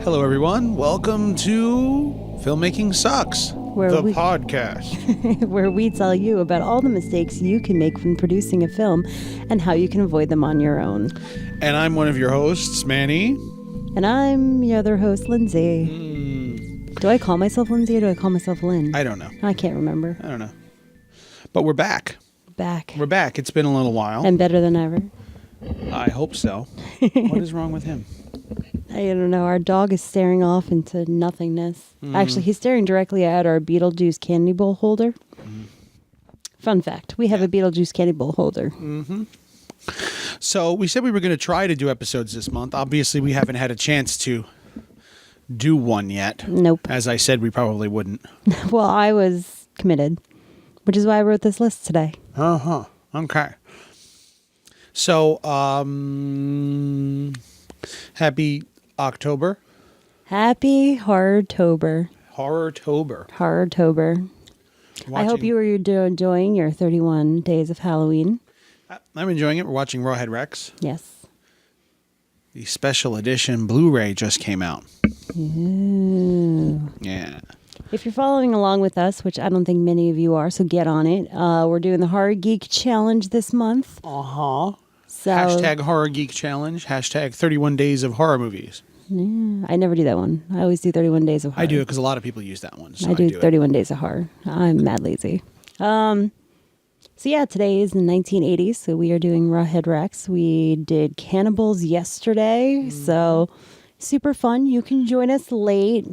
Hello, everyone. Welcome to Filmmaking Sucks, the podcast. Where we tell you about all the mistakes you can make when producing a film and how you can avoid them on your own. And I'm one of your hosts, Manny. And I'm your other host, Lindsay. Do I call myself Lindsay or do I call myself Lynn? I don't know. I can't remember. I don't know. But we're back. We're back. It's been a little while. And better than ever. I hope so. What is wrong with him? I don't know. Our dog is staring off into nothingness. Actually, he's staring directly at our Beetlejuice candy bowl holder. Fun fact. We have a Beetlejuice candy bowl holder. So we said we were going to try to do episodes this month. Obviously, we haven't had a chance to do one yet. Nope. As I said, we probably wouldn't. Well, I was committed, which is why I wrote this list today. Uh-huh. Okay. So, happy October. Happy Horror-tober. Horror-tober. Horror-tober. I hope you were enjoying your 31 days of Halloween. I'm enjoying it. We're watching Rawhead Rex. Yes. The special edition Blu-ray just came out. Ooh. Yeah. If you're following along with us, which I don't think many of you are, so get on it. We're doing the Horror Geek Challenge this month. Uh-huh. So, Hashtag Horror Geek Challenge. Hashtag 31 Days of Horror Movies. Yeah, I never do that one. I always do 31 Days of Horror. I do it because a lot of people use that one. So I do 31 Days of Horror. I'm mad lazy. So yeah, today is the 1980s, so we are doing Rawhead Rex. We did Cannibals yesterday, so super fun. You can join us late,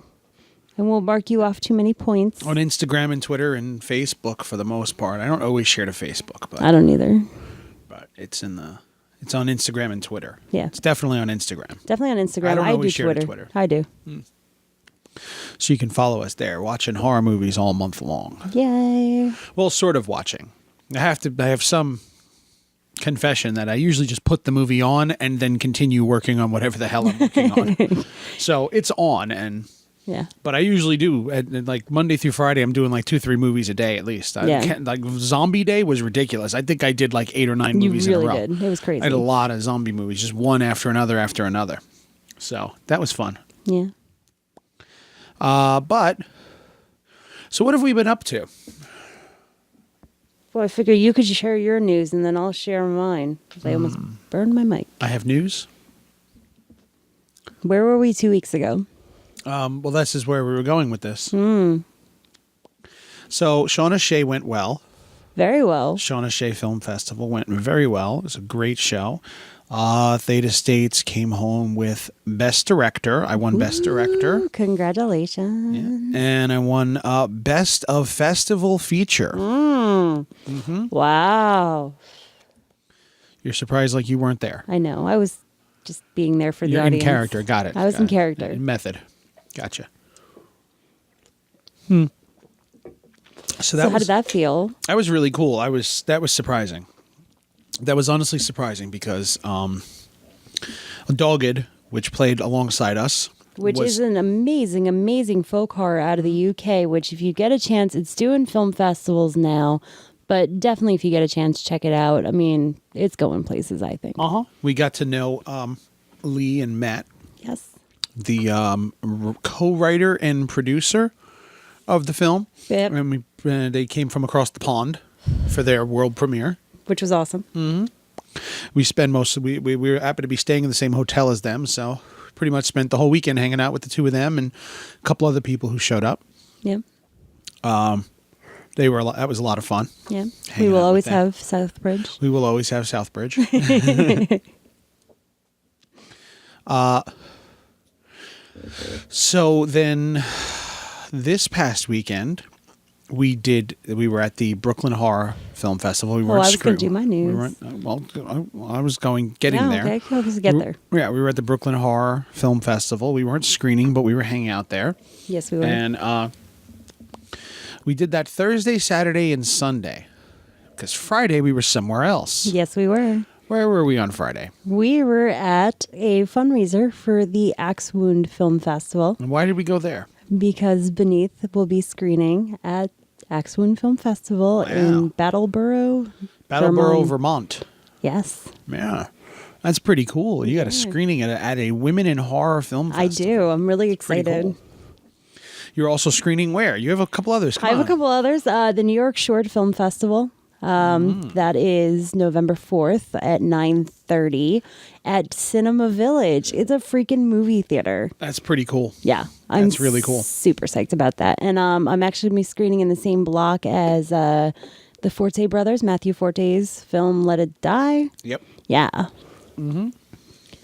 and we'll mark you off too many points. On Instagram and Twitter and Facebook for the most part. I don't always share to Facebook, but I don't either. But it's on Instagram and Twitter. Yeah. It's definitely on Instagram. Definitely on Instagram. I don't do always share to Twitter. I do. So you can follow us there, watching horror movies all month long. Yay. Well, sort of watching. I have some confession that I usually just put the movie on and then continue working on whatever the hell I'm working on. So it's on, Yeah. but I usually do like Monday through Friday. I'm doing like 2-3 movies a day at least. Like Zombie Day was ridiculous. I think I did like 8 or 9 movies You really in a row. did. It was crazy. I had a lot of zombie movies, just one after another after another. So that was fun. Yeah. So what have we been up to? Well, I figure you could share your news and then I'll share mine. 'Cause I almost burned my mic. I have news. Where were we 2 weeks ago? Well, this is where we were going with this. So Shawna Shea went well. Very well. Shawna Shea Film Festival went very well. It was a great show. Theta States came home with Best Director. I won Best Director. Congratulations. Yeah. And I won Best of Festival Feature. Wow. You're surprised like you weren't there. I know. I was just being there for the You're in audience. character. Got it. I was in character. In method. Gotcha. So How did that feel? That was really cool. That was surprising. That was honestly surprising because Dogged, which played alongside us, Which is an amazing, amazing folk horror out of the UK, which if you get a chance, it's doing film festivals now, but definitely if you get a chance, check it out. I mean, it's going places, I think. We got to know Lee and Matt. Yes. The co-writer and producer of the film. Yep. And they came from across the pond for their world premiere. Which was awesome. We spent we were happy to be staying in the same hotel as them, so pretty much spent the whole weekend hanging out with the two of them and a couple other people who showed up. Yeah. That was a lot of fun. Yeah. Hanging We will out always with them. have Southbridge. We will always have Southbridge. So then this past weekend, we were at the Brooklyn Horror Film Festival. We weren't I was going to do my news. We weren't, I was getting there. Okay, let's get there. Yeah, we were at the Brooklyn Horror Film Festival. We weren't screening, but we were hanging out there. Yes, we were. And we did that Thursday, Saturday, and Sunday. Because Friday we were somewhere else. Yes, we were. Where were we on Friday? We were at a fundraiser for the Axe Wound Film Festival. And why did we go there? Because Beneath will be screening at Axe Wound Film Festival in Brattleboro, Vermont. Yes. Yeah. That's pretty cool. You got a screening at a Women in Horror Film I Festival. do. I'm really Pretty excited. cool. You're also screening where? You have a couple others. I have a couple others. The New York Short Film Festival. That is November 4th at 9:30 at Cinema Village. It's a freaking movie theater. That's pretty cool. Yeah. That's really cool. Super psyched about that. And I'm actually going to be screening in the same block as the Forte brothers, Matthew Forte's film Let It Die. Yep. Yeah. Mm-hmm.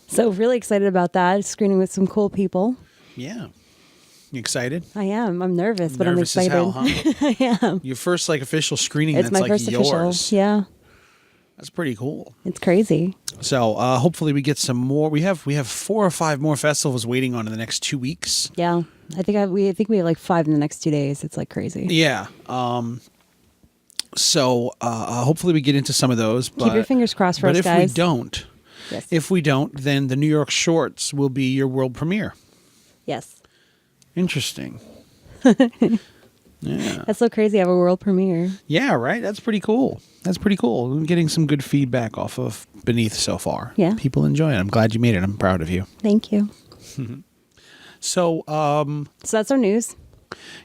So really excited about that. Screening with some cool people. Yeah. You excited? I am. I'm nervous, but Nervous I'm as excited. hell, huh? I am. Your first official screening It's that's my first yours. official. Yeah. That's pretty cool. It's crazy. So hopefully we get some more. We have 4 or 5 more festivals waiting on in the next 2 weeks. Yeah. I think we have like 5 in the next 2 days. It's like crazy. Yeah. So hopefully we get into some of those. Keep your fingers crossed for us, guys. guys. If we don't, then the New York Shorts will be your world premiere. Yes. Interesting. Yeah. That's so crazy. I have a world premiere. Yeah, right? That's pretty cool. I'm getting some good feedback off of Beneath so far. Yeah. People enjoy it. I'm glad you made it. I'm proud of you. Thank you. So, So that's our news.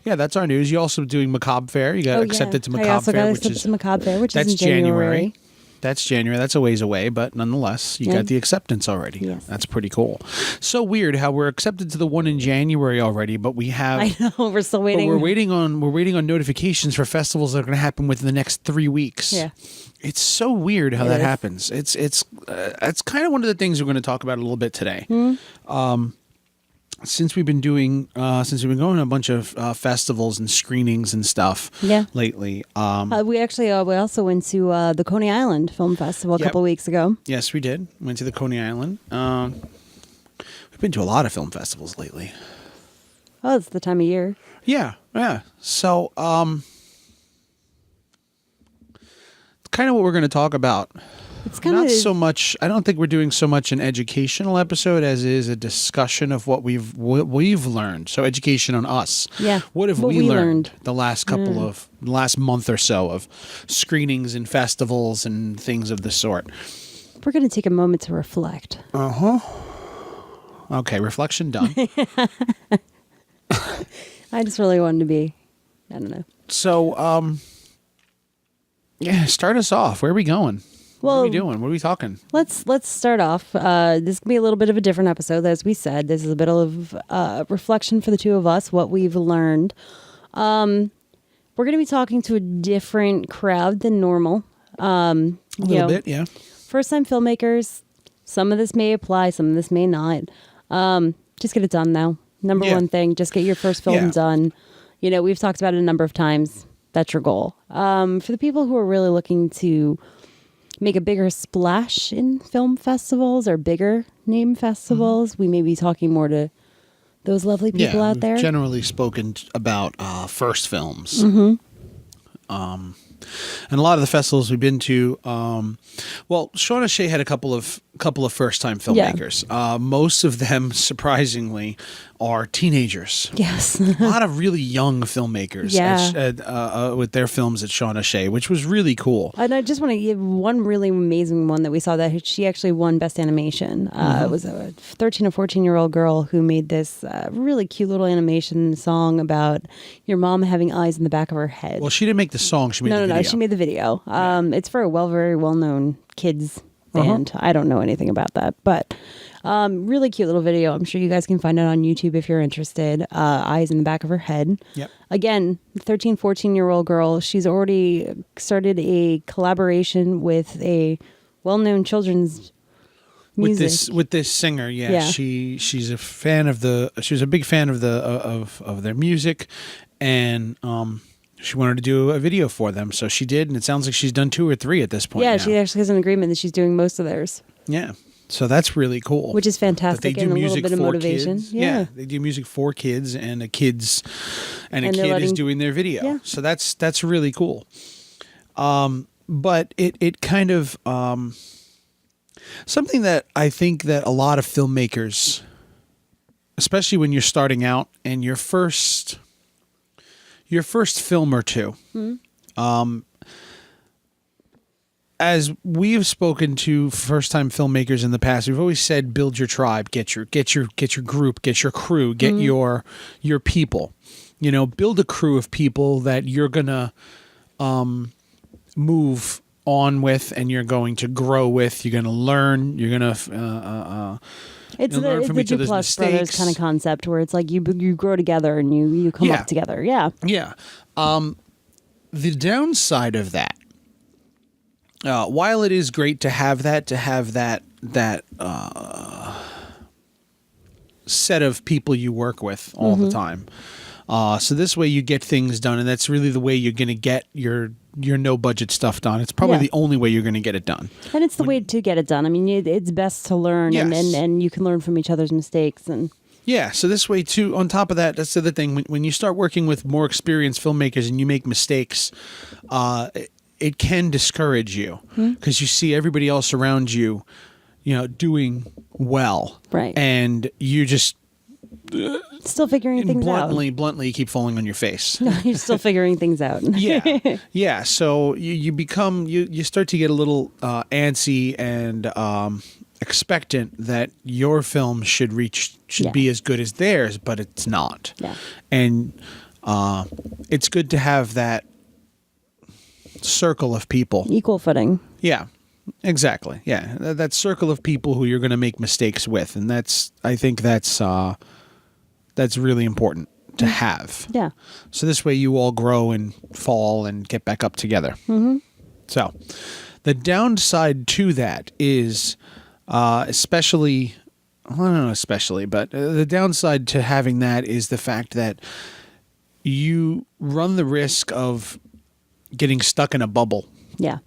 yeah, that's our news. You're also doing Macabre Fair. You got accepted to I Macabre also Fair, got which accepted is to Macabre Fair, which that's is in January. That's January. That's a ways away, but nonetheless, you Yeah. got the acceptance already. Yes. That's pretty cool. So weird how we're accepted to the one in January already, but we have I know. We're still but waiting. we're waiting on notifications for festivals that are going to happen within the next 3 weeks. Yeah. It's so weird how It that is. happens. It's kind of one of the things we're going to talk about a little bit today. Since we've been going to a bunch of festivals and screenings and stuff Yeah. lately. We actually we also went to the Coney Island Film Festival a Yep. couple weeks ago. Yes, we did. Went to the Coney Island. We've been to a lot of film festivals lately. Oh, it's the time of year. Yeah. So, kind of what we're going to talk about. It's kind Not of so much. I don't think we're doing so much an educational episode as is a discussion of what we've learned. So education on us. Yeah. What have What we we learned learned. the last last month or so of screenings and festivals and things of the sort? We're going to take a moment to reflect. Okay, reflection done. I just really wanted to be. I don't know. So, yeah, start us off. Where are we going? What are Well, we doing? What are we talking? Let's start off. This can be a little bit of a different episode, as we said. This is a bit of reflection for the two of us, what we've learned. We're going to be talking to a different crowd than normal. A little bit, yeah. First-time filmmakers. Some of this may apply, some of this may not. Just get it done now. Number Yeah. one thing, just get your first film Yeah. done. You know, we've talked about it a number of times. That's your goal. For the people who are really looking to make a bigger splash in film festivals or bigger name festivals, we may be talking more to those lovely people out we've there. generally spoken about first films. Mm-hmm. And a lot of the festivals we've been to, well, Shawna Shea had a couple of first-time filmmakers. Most of them, surprisingly, are teenagers. Yes. A lot of really young filmmakers with their films at Shawna Shea, which was really cool. And I just want to give one really amazing one that we saw that she actually won Best Animation. It was a 13 or 14-year-old girl who made this really cute little animation song about your mom having eyes in the back of her head. Well, she didn't make the song; she made the video. No, she made the video. It's for a very well-known kids band. I don't know anything about that, but really cute little video. I'm sure you guys can find it on YouTube if you're interested. Eyes in the back of her head. Yep. Again, 13, 14-year-old girl. She's already started a collaboration with a well-known children's music. With this singer. Yeah. She's a fan of she was a big fan of of their music, and she wanted to do a video for them, so she did, and it sounds like she's done 2 or 3 at this point. Yeah, now. she actually has an agreement that she's doing most of theirs. Yeah. So that's really cool. Which is That fantastic and a little bit of motivation. Kids. Yeah, they do music for kids, and a kid is letting- doing their video. Yeah. So that's really cool. But it kind of something that I think that a lot of filmmakers, especially when you're starting out and your first film or two, as we've spoken to first-time filmmakers in the past, we've always said, build your tribe, get your group, get your crew, get your people. You know, build a crew of people that you're gonna move on with, and you're going to grow with. You're gonna learn. You're gonna It's learn the from each other's Duplass Brothers mistakes. kind of concept where it's like you grow together and you come Yeah. up together. Yeah. Yeah. The downside of that, while it is great to have that set of people you work with all the time. So this way you get things done, and that's really the way you're going to get your no budget stuff done. It's probably Yeah. the only way you're going to get it done. And it's the way to get it done. I mean, it's best to learn Yes. and you can learn from each other's mistakes. And Yeah, so this way too, on top of that, that's the other thing. When you start working with more experienced filmmakers and you make mistakes, it can discourage you because you see everybody else around you, doing well. Right. And you just still figuring things bluntly you keep falling on your face. out. You're still figuring things out. Yeah. Yeah. So you start to get a little antsy and expectant that your film should Yeah. be as good as theirs, but it's not. Yeah. And it's good to have that circle of people. Equal footing. Yeah. Exactly. Yeah. That circle of people who you're going to make mistakes with, and I think that's really important to have. Yeah. So this way you all grow and fall and get back up together. Mm-hmm. So the downside to that is, but the downside to having that is the fact that you run the risk of getting stuck in a bubble. Yeah.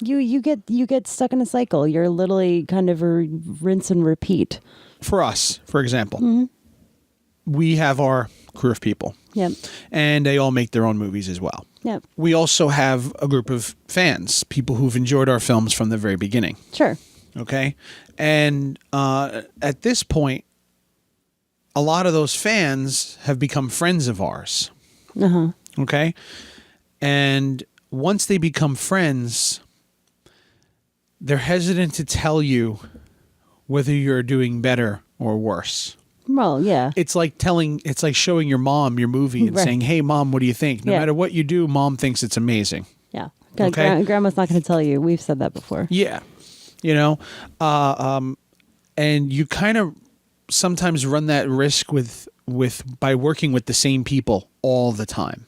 You get stuck in a cycle. You're literally kind of a rinse and repeat. For us, for example, we have our crew of people. Yep. And they all make their own movies as well. Yep. We also have a group of fans, people who've enjoyed our films from the very beginning. Sure. Okay. And at this point, a lot of those fans have become friends of ours. Uh-huh. Okay. And once they become friends, they're hesitant to tell you whether you're doing better or worse. Well, yeah. It's like showing your mom your movie and Right. saying, "Hey, Mom, what do you think?" No Yeah. matter what you do, Mom thinks it's amazing. Yeah. Okay. Grandma's not going to tell you. We've said that before. Yeah. And you kind of sometimes run that risk by working with the same people all the time.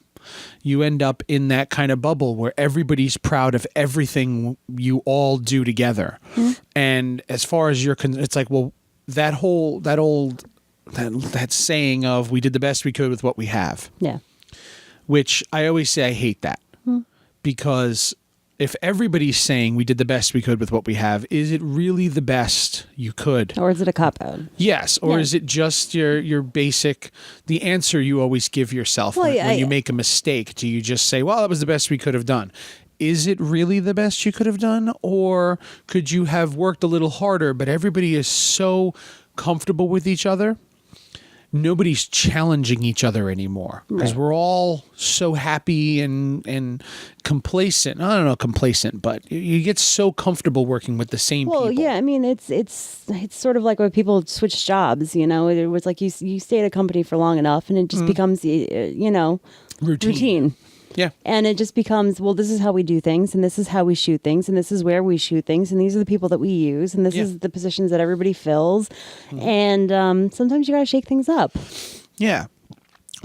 You end up in that kind of bubble where everybody's proud of everything you all do together. And as far as it's like, well, that saying of we did the best we could with what we have, Yeah. which I always say I hate that because if everybody's saying we did the best we could with what we have, is it really the best you could? Or is it a cop-out? Yes. Or Yeah. is it just your basic, the answer you always give yourself Well, when you make a mistake? Do you just say, well, that was the best we could have done? Is it really the best you could have done? Or could you have worked a little harder, but everybody is so comfortable with each other? Nobody's challenging each other anymore because Right. we're all so happy and complacent. I don't know, complacent, but you get so comfortable working with the same Well, people. yeah. I mean, it's sort of like when people switch jobs. It was like you stay at a company for long enough, and it just becomes routine. Yeah. And it just becomes, well, this is how we do things, and this is how we shoot things, and this is where we shoot things, and these are the people that we use, and this Yeah. is the positions that everybody fills. And sometimes you got to shake things up. Yeah.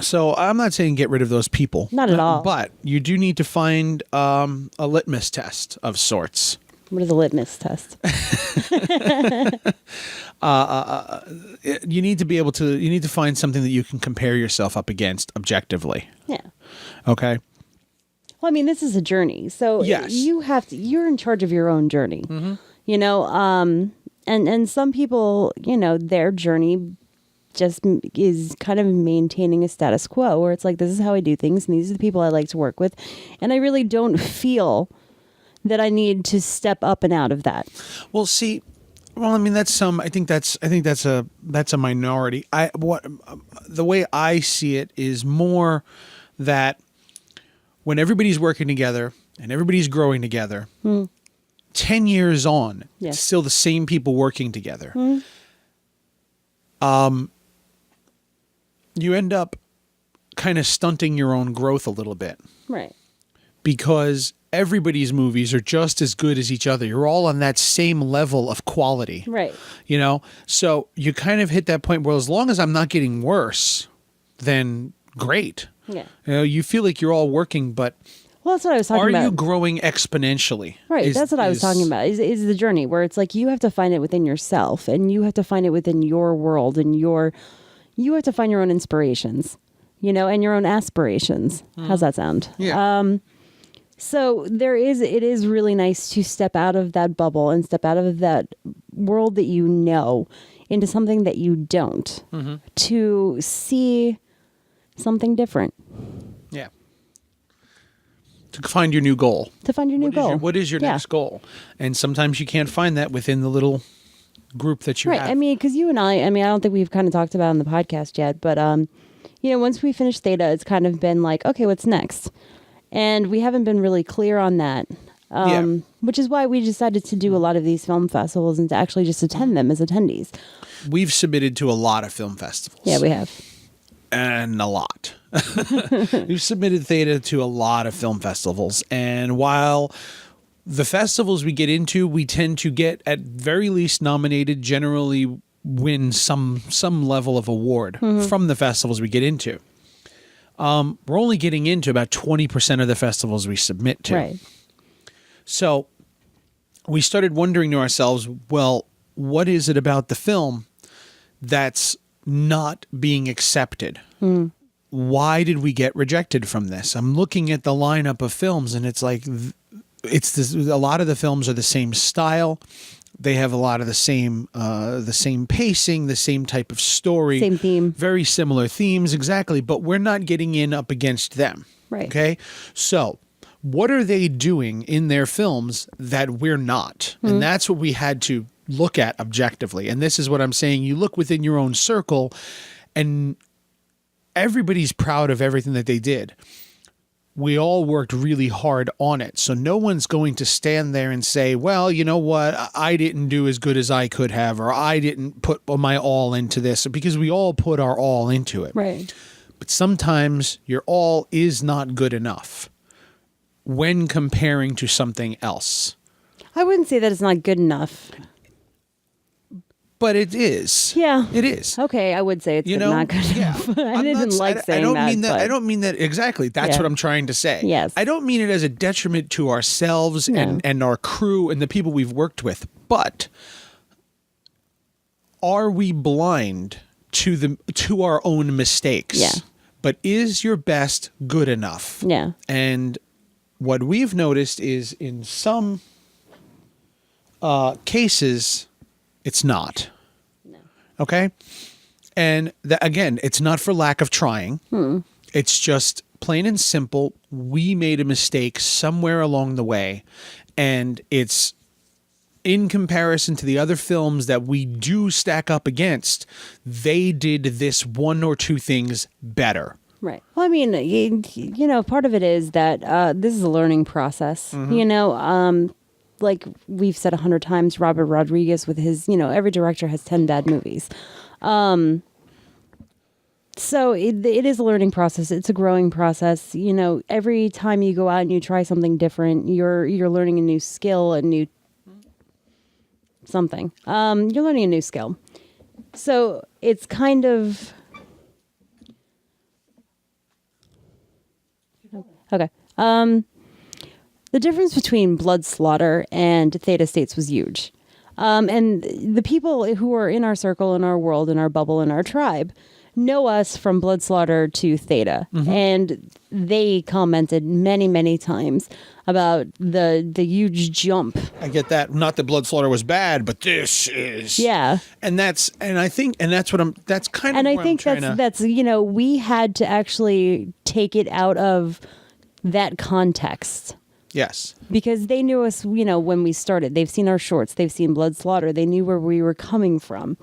So I'm not saying get rid of those people. Not at all. But you do need to find a litmus test of sorts. What is a litmus test? You need to find something that you can compare yourself up against objectively. Yeah. Okay. Well, I mean, this is a journey. So Yes. you're in charge of your own journey, and some people, their journey just is kind of maintaining a status quo where it's like, this is how I do things, and these are the people I like to work with. And I really don't feel that I need to step up and out of that. Well, see, I mean, I think that's a minority. The way I see it is more that when everybody's working together and everybody's growing together, 10 years on, Yeah. it's still the same people working together. You end up kind of stunting your own growth a little bit Right. because everybody's movies are just as good as each other. You're all on that same level of quality. Right. You know, so you kind of hit that point where as long as I'm not getting worse, then great. Yeah. You know, you feel like you're all working, but Well, that's what I was talking are about. you growing exponentially? Right. That's what I was talking about is the journey where it's like you have to find it within yourself and you have to find it within your world and you have to find your own inspirations, you know, and your own aspirations. How's that sound? Yeah. So it is really nice to step out of that bubble and step out of that world that you know into something that you don't to see something different, Yeah. To find your new goal. to find your new goal. What is your Yeah. next goal? And sometimes you can't find that within the little group that you Right. have. I mean, because you and I don't think we've kind of talked about it on the podcast yet, but, you know, once we finish Theta, it's kind of been like, okay, what's next? And we haven't been really clear on that, which is why we decided to do a lot of these film festivals and to actually just attend them as attendees. We've submitted to a lot of film festivals. Yeah, we have. And a lot. We've submitted Theta to a lot of film festivals. And while the festivals we get into, we tend to get at very least nominated, generally win some level of award from the festivals we get into. We're only getting into about 20% of the festivals we submit to. Right. So we started wondering to ourselves, well, what is it about the film that's not being accepted? Why did we get rejected from this? I'm looking at the lineup of films and it's like, a lot of the films are the same style. They have a lot of the same pacing, the same type of story. Same theme. Very similar themes, exactly. But we're not getting in up against them. Right. Okay? So what are they doing in their films that we're not? And that's what we had to look at objectively. And this is what I'm saying. You look within your own circle and everybody's proud of everything that they did. We all worked really hard on it. So no one's going to stand there and say, well, you know what? I didn't do as good as I could have, or I didn't put my all into this, because we all put our all into it. Right. But sometimes your all is not good enough when comparing to something else. I wouldn't say that it's not good enough. But it is. Yeah. It is. Okay, I would say it's not good enough. I didn't like saying that. I don't mean that exactly. That's what I'm trying to say. Yes. I don't mean it as a detriment to ourselves and our crew and the people we've worked with. But are we blind to our own mistakes? Yeah. But is your best good enough? Yeah. And what we've noticed is in some cases, it's not. No. Okay? And again, it's not for lack of trying. It's just plain and simple. We made a mistake somewhere along the way. And it's in comparison to the other films that we do stack up against, they did this one or two things better. Right. Well, I mean, you know, part of it is that this is a learning process. You know, like we've said 100 times, Robert Rodriguez with his, you know, every director has 10 bad movies. So it is a learning process. It's a growing process. You know, every time you go out and you try something different, you're learning a new skill, a new something. You're learning a new skill. So it's kind of okay. The difference between Blood Slaughter and Theta States was huge. And the people who are in our circle, in our world, in our bubble, in our tribe, know us from Blood Slaughter to Theta. And they commented many, many times about the huge jump. I get that. Not that Blood Slaughter was bad, but this is. Yeah. And that's kind of And I think that's, you know, we had to actually take it out of that context. Yes. Because they knew us, you know, when we started. They've seen our shorts. They've seen Blood Slaughter. They knew where we were coming from.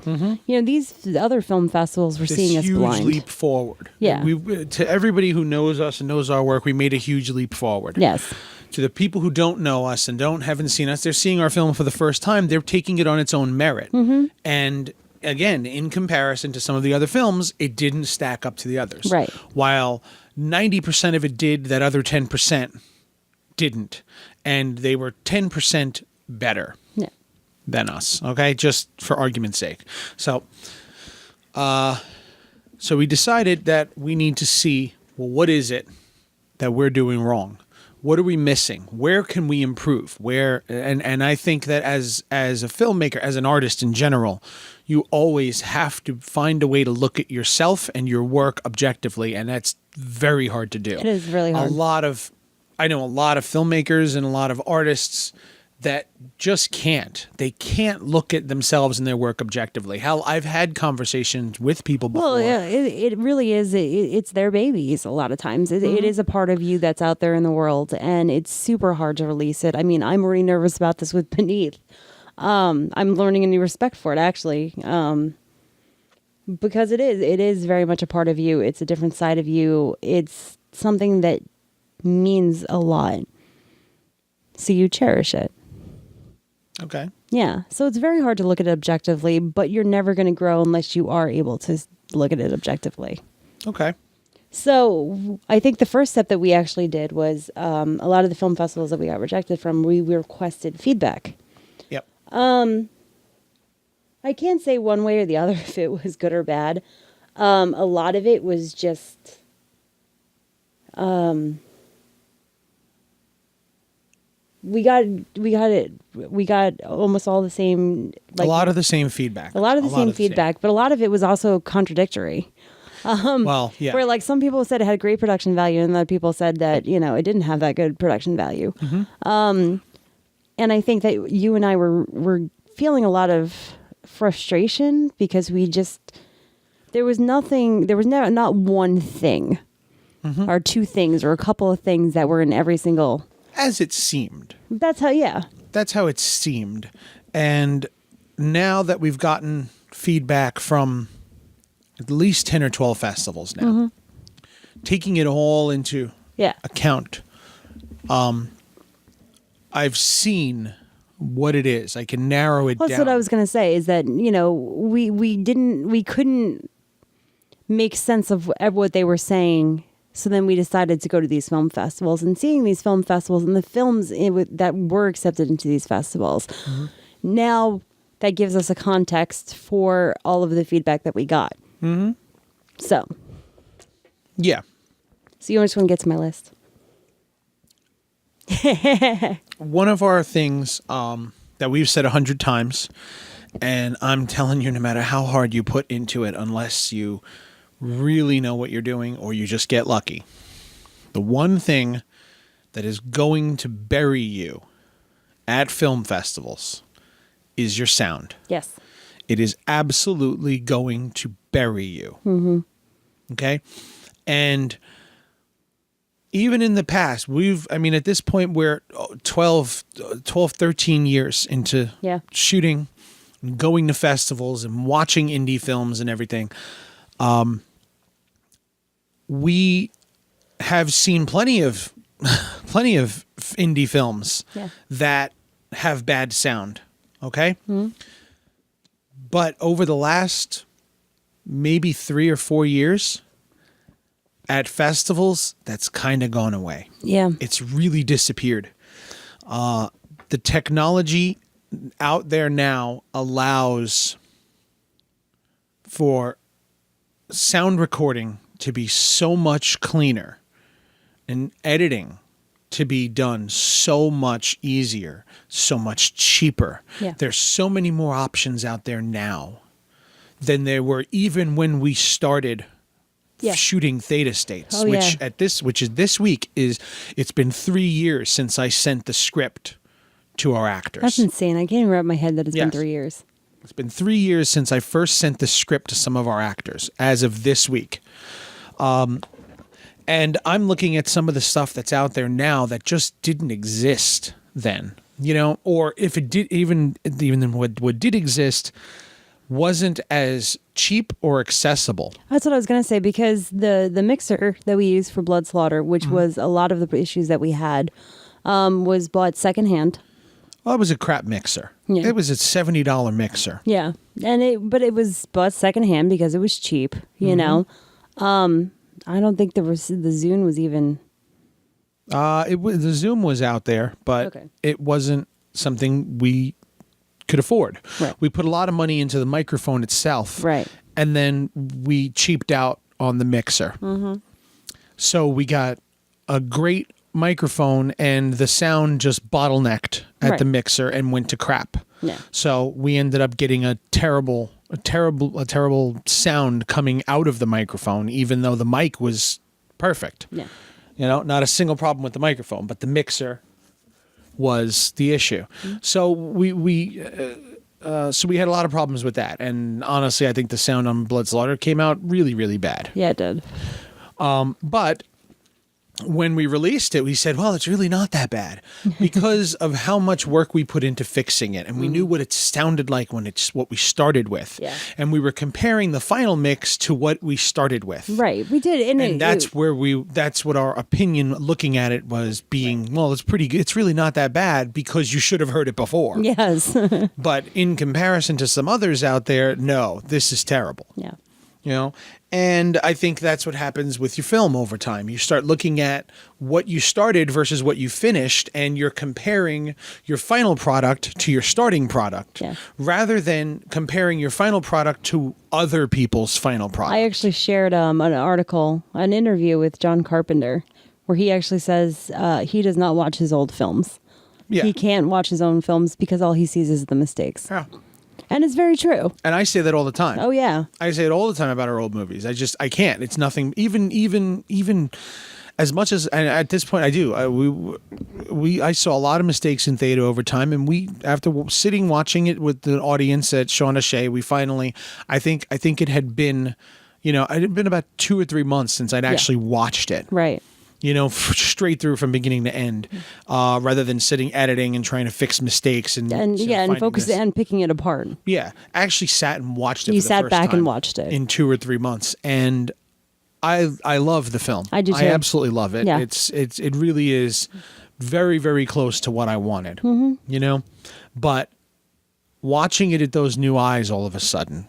You know, these other film festivals were seeing us blind. Huge leap forward. Yeah. To everybody who knows us and knows our work, we made a huge leap forward. Yes. to the people who don't know us and haven't seen us, they're seeing our film for the first time. They're taking it on its own merit. And again, in comparison to some of the other films, it didn't stack up to the others. Right. While 90% of it did, that other 10% didn't. And they were 10% better than us. Okay. Just for argument's sake. So we decided that we need to see, well, what is it that we're doing wrong? What are we missing? Where can we improve? And I think that as a filmmaker, as an artist in general, you always have to find a way to look at yourself and your work objectively, and that's very hard to do. It is really hard. I know a lot of filmmakers and a lot of artists that just can't. They can't look at themselves and their work objectively. Hell, I've had conversations with people before. Well, yeah, it really is. It's their babies a lot of times. It is a part of you that's out there in the world, and it's super hard to release it. I mean, I'm already nervous about this with Beneath. I'm learning a new respect for it, actually, because it is very much a part of you. It's a different side of you. It's something that means a lot. So you cherish it. Okay. Yeah. So it's very hard to look at it objectively, but you're never going to grow unless you are able to look at it objectively. Okay. So I think the first step that we actually did was a lot of the film festivals that we got rejected from, we requested feedback. Yep. I can't say one way or the other if it was good or bad. A lot of it was just... We got almost all the same. Like, a lot of the same feedback. But a lot of it was also contradictory. Well, yeah. Where like some people said it had great production value, and other people said that it didn't have that good production value. And I think that you and I were feeling a lot of frustration because there was not one thing, or two things, or a couple of things that were in every single. As it seemed. That's how it seemed. And now that we've gotten feedback from at least 10 or 12 festivals now, taking it all into account, I've seen what it is. I can narrow it down. That's what I was going to say, is that, we couldn't make sense of what they were saying. So then we decided to go to these film festivals, and seeing these film festivals and the films that were accepted into these festivals. Now that gives us a context for all of the feedback that we got. So. Yeah. So you just want to get to my list? One of our things that we've said 100 times, and I'm telling you, no matter how hard you put into it, unless you really know what you're doing or you just get lucky, the one thing that is going to bury you at film festivals is your sound. Yes. It is absolutely going to bury you. Okay? And even in the past, at this point, we're 12, 13 years into shooting, and going to festivals and watching indie films and everything. We have seen plenty of indie films that have bad sound. Okay. But over the last maybe 3 or 4 years at festivals, that's kind of gone away. Yeah. It's really disappeared. The technology out there now allows for sound recording to be so much cleaner and editing to be done so much easier, so much cheaper. Yeah. There's so many more options out there now than there were even when we started shooting Theta States, which is this week. It's been 3 years since I sent the script to our actors. That's insane. I can't even wrap my head that it's been 3 years. It's been 3 years since I first sent the script to some of our actors as of this week. And I'm looking at some of the stuff that's out there now that just didn't exist then, or if it did, even what did exist wasn't as cheap or accessible. That's what I was going to say, because the mixer that we used for Blood Slaughter, which was a lot of the issues that we had, was bought secondhand. Well, it was a crap mixer. Yeah. It was a $70 mixer. Yeah, but it was bought secondhand because it was cheap. You know, I don't think the Zune was even. The Zoom was out there, but Okay. it wasn't something we could afford. Right. We put a lot of money into the microphone itself, Right. and then we cheaped out on the mixer. So we got a great microphone, and the sound just bottlenecked at the Right. mixer and went to crap. Yeah. So we ended up getting a terrible sound coming out of the microphone, even though the mic was perfect. Yeah. You know, not a single problem with the microphone, but the mixer was the issue. So we had a lot of problems with that. And honestly, I think the sound on Blood Slaughter came out really, really bad. Yeah, it did. But when we released it, we said, well, it's really not that bad because of how much work we put into fixing it. And we knew what it sounded like when it's what we started with. Yeah. And we were comparing the final mix to what we started with. Right, we did, And that's what our opinion looking at it was being, well, it's pretty good. It's really not that bad because you should have heard it before. Yes. But in comparison to some others out there, no, this is terrible. Yeah. You know, and I think that's what happens with your film over time. You start looking at what you started versus what you finished, and you're comparing your final product to your starting product, Yeah. rather than comparing your final product to other people's final product. I actually shared an interview with John Carpenter, where he actually says he does not watch his old films. Yeah. He can't watch his own films because all he sees is the mistakes. Yeah. And it's very true. And I say that all the time. Oh, yeah. I say it all the time about our old movies. I can't. It's nothing. Even as much as, and at this point I do. I saw a lot of mistakes in Theta over time, and we, after sitting watching it with the audience at Shawna Shea, we finally, I think it had been, it had been about 2 or 3 months since I'd actually watched it. Right. Straight through from beginning to end, rather than sitting editing and trying to fix mistakes and focus and picking it apart. Yeah, I actually sat and watched it. You for the sat first back time and watched it in 2 or 3 months, and I love the film. I do too. I absolutely love it. Yeah. It really is very, very close to what I wanted. But watching it at those new eyes all of a sudden,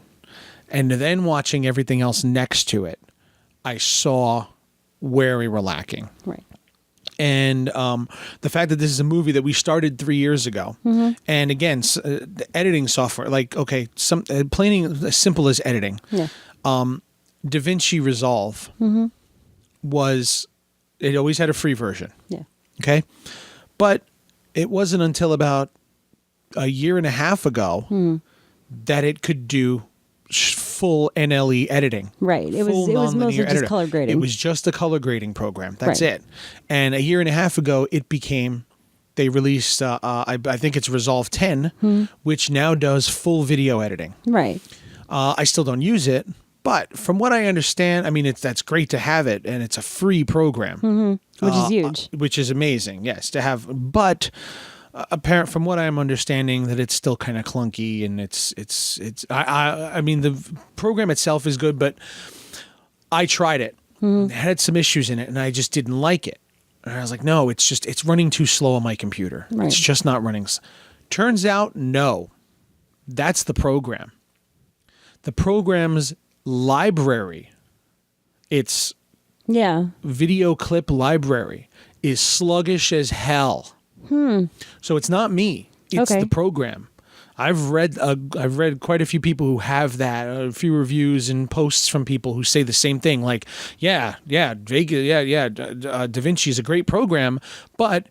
and then watching everything else next to it, I saw where we were lacking. Right. And the fact that this is a movie that we started 3 years ago, and again, the editing software, like, okay, some plain as simple as editing. Yeah. DaVinci Resolve it always had a free version. Yeah. Okay. But it wasn't until about a year and a half ago that it could do full NLE editing. Right. It was mostly just color grading. It was just a color grading program. That's Right. it. And a year and a half ago, they released, I think it's Resolve 10, which now does full video editing. Right. I still don't use it, but from what I understand, I mean, that's great to have it, and it's a free program. Which is huge. Which is amazing, yes, to have. But apparent from what I'm understanding, that it's still kind of clunky, and I mean, the program itself is good, but I tried it. It had some issues in it, and I just didn't like it. And I was like, no, it's running too slow on my computer. Right. It's just not running. Turns out, no, that's the program. The program's library, its video clip library, is sluggish as hell. So it's not me. It's the program. I've read quite a few people who have that, a few reviews and posts from people who say the same thing. Like, DaVinci is a great program, but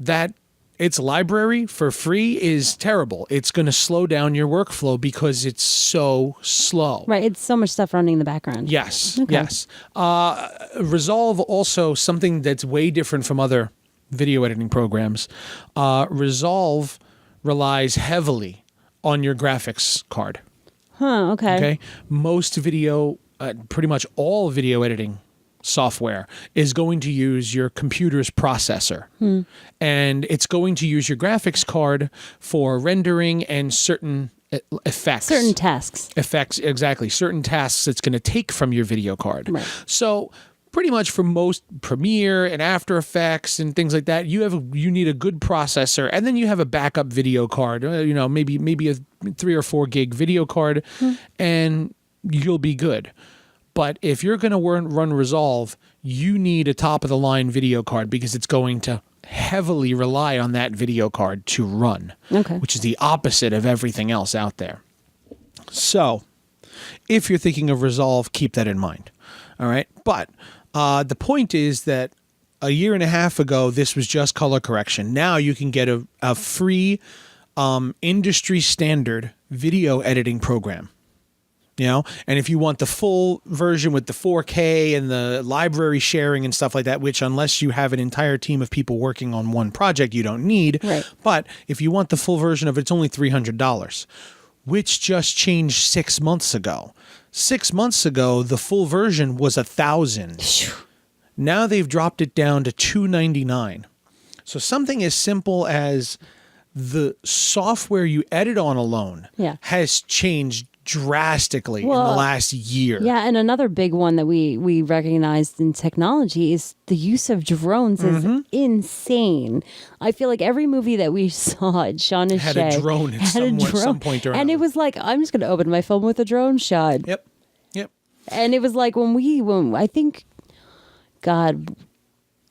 that its library for free is terrible. It's going to slow down your workflow because it's so slow. Right. It's so much stuff running in the background. Yes. Okay. Yes. Resolve, also something that's way different from other video editing programs. Resolve relies heavily on your graphics card. Okay. Most video, pretty much all video editing software is going to use your computer's processor. And it's going to use your graphics card for rendering and certain effects. Certain tasks. Effects, exactly. Certain tasks it's going to take from your video card. Right. So pretty much for most Premiere and After Effects and things like that, you need a good processor, and then you have a backup video card. Maybe a 3 or 4 gig video card, and you'll be good. But if you're going to run Resolve, you need a top of the line video card because it's going to heavily rely on that video card to run, which is the opposite of everything else out there. So if you're thinking of Resolve, keep that in mind. All right. But the point is that a year and a half ago, this was just color correction. Now you can get a free industry standard video editing program. And if you want the full version with the 4K and the library sharing and stuff like that, which unless you have an entire team of people working on one project, you don't need. Right. But if you want the full version of it, it's only $300, which just changed 6 months ago. 6 months ago, the full version was $1,000. Now they've dropped it down to $299. So something as simple as the software you edit on alone has changed drastically in the last year. Yeah, and another big one that we recognized in technology is the use of drones is insane. I feel like every movie that we saw at Shawna had Shea a drone at some point or and another. it was like, I'm just going to open my film with a drone shot. Yep. And it was like when I think, God,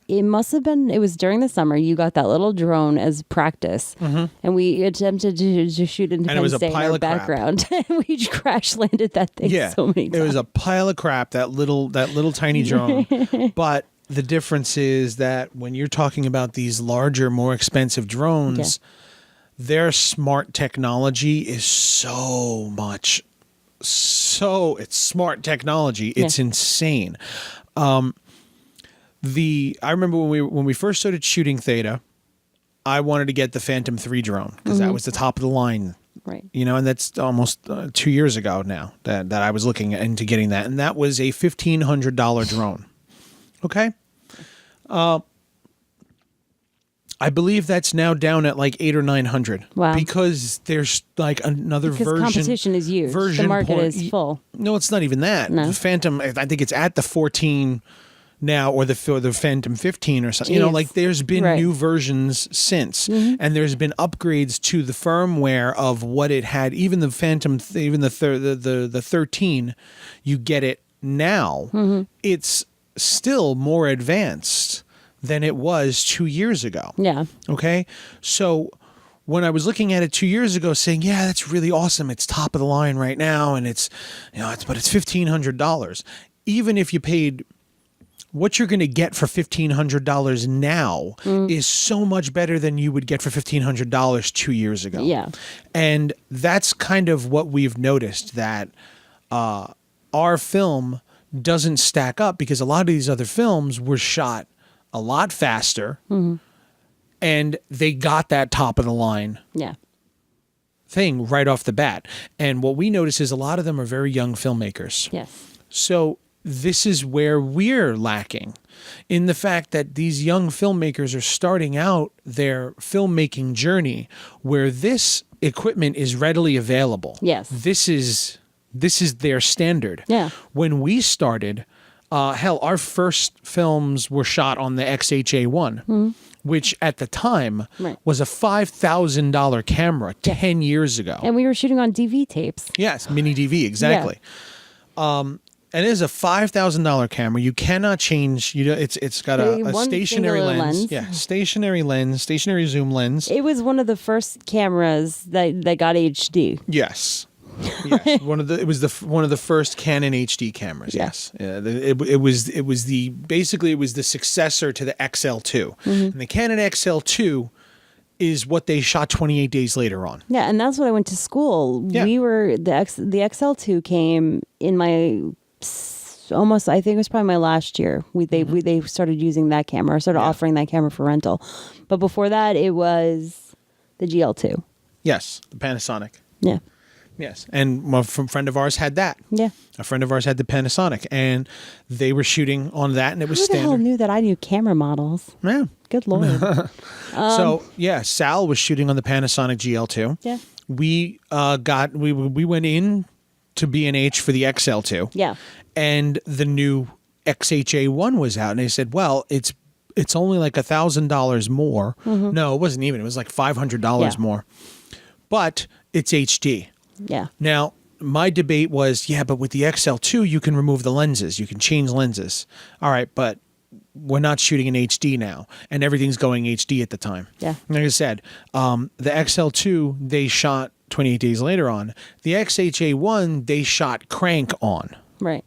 it was during the summer, you got that little drone as practice, and we attempted to shoot Independence Day in our background, and we crash landed that thing so many times. It was a pile of crap, that little tiny drone. But the difference is that when you're talking about these larger, more expensive drones, their smart technology is it's smart technology. It's insane. I remember when we first started shooting Theta, I wanted to get the Phantom 3 drone because that was the top of the line. Right. And that's almost 2 years ago now that I was looking into getting that. And that was a $1,500 drone. Okay. I believe that's now down at like $800 or $900. Wow. Because there's like another version. Competition is huge. The market is full. No, it's not even that. No. The Phantom, I think it's at the 14 now, or the Phantom 15 or something. Jeez. There's been new versions since, and there's been upgrades to the firmware of what it had. Even the Phantom, even the 13, you get it now. It's still more advanced than it was 2 years ago. Yeah. Okay. So when I was looking at it 2 years ago, saying, "Yeah, that's really awesome. It's top of the line right now, and it's $1,500." Even if you paid. What you're going to get for $1,500 now is so much better than you would get for $1,500 2 years ago. Yeah. And that's kind of what we've noticed, that our film doesn't stack up because a lot of these other films were shot a lot faster and they got that top of the line thing right off the bat. And what we notice is a lot of them are very young filmmakers. Yes. So this is where we're lacking, in the fact that these young filmmakers are starting out their filmmaking journey where this equipment is readily available. Yes. This is their standard. Yeah. When we started, our first films were shot on the XHA1, which at the time was a $5,000 camera 10 years ago. And we were shooting on DV tapes. Yes, mini DV, exactly. And it is a $5,000 camera. You cannot change. It's got a stationary lens. Yeah, stationary lens, stationary zoom lens. It was one of the first cameras that got HD. Yes. One of the first Canon HD cameras. Yeah. Yes, it was the successor to the XL2, and the Canon XL2 is what they shot 28 days later on. Yeah, and that's what I went to school. Yeah. We were the XL2 came in my almost, I think it was probably my last year. They started using that camera, started offering that camera for rental. But before that, it was the GL2. Yes, the Panasonic. Yeah. Yes, and a friend of ours had that. Yeah. A friend of ours had the Panasonic, and they were shooting on that, and it was Who the standard. hell knew that I knew camera models? Yeah. Good Lord. Sal was shooting on the Panasonic GL2. Yeah. We went in to B&H for the XL2. Yeah. And the new XHA1 was out, and they said, well, it's only like $1,000 more. No, it wasn't even. It was like $500 more. But it's HD. Yeah. Now, my debate was, yeah, but with the XL2, you can remove the lenses. You can change lenses. All right, but we're not shooting in HD now, and everything's going HD at the time. Yeah. Like I said, the XL2, they shot 28 days later on. The XHA1, they shot crank on. Right.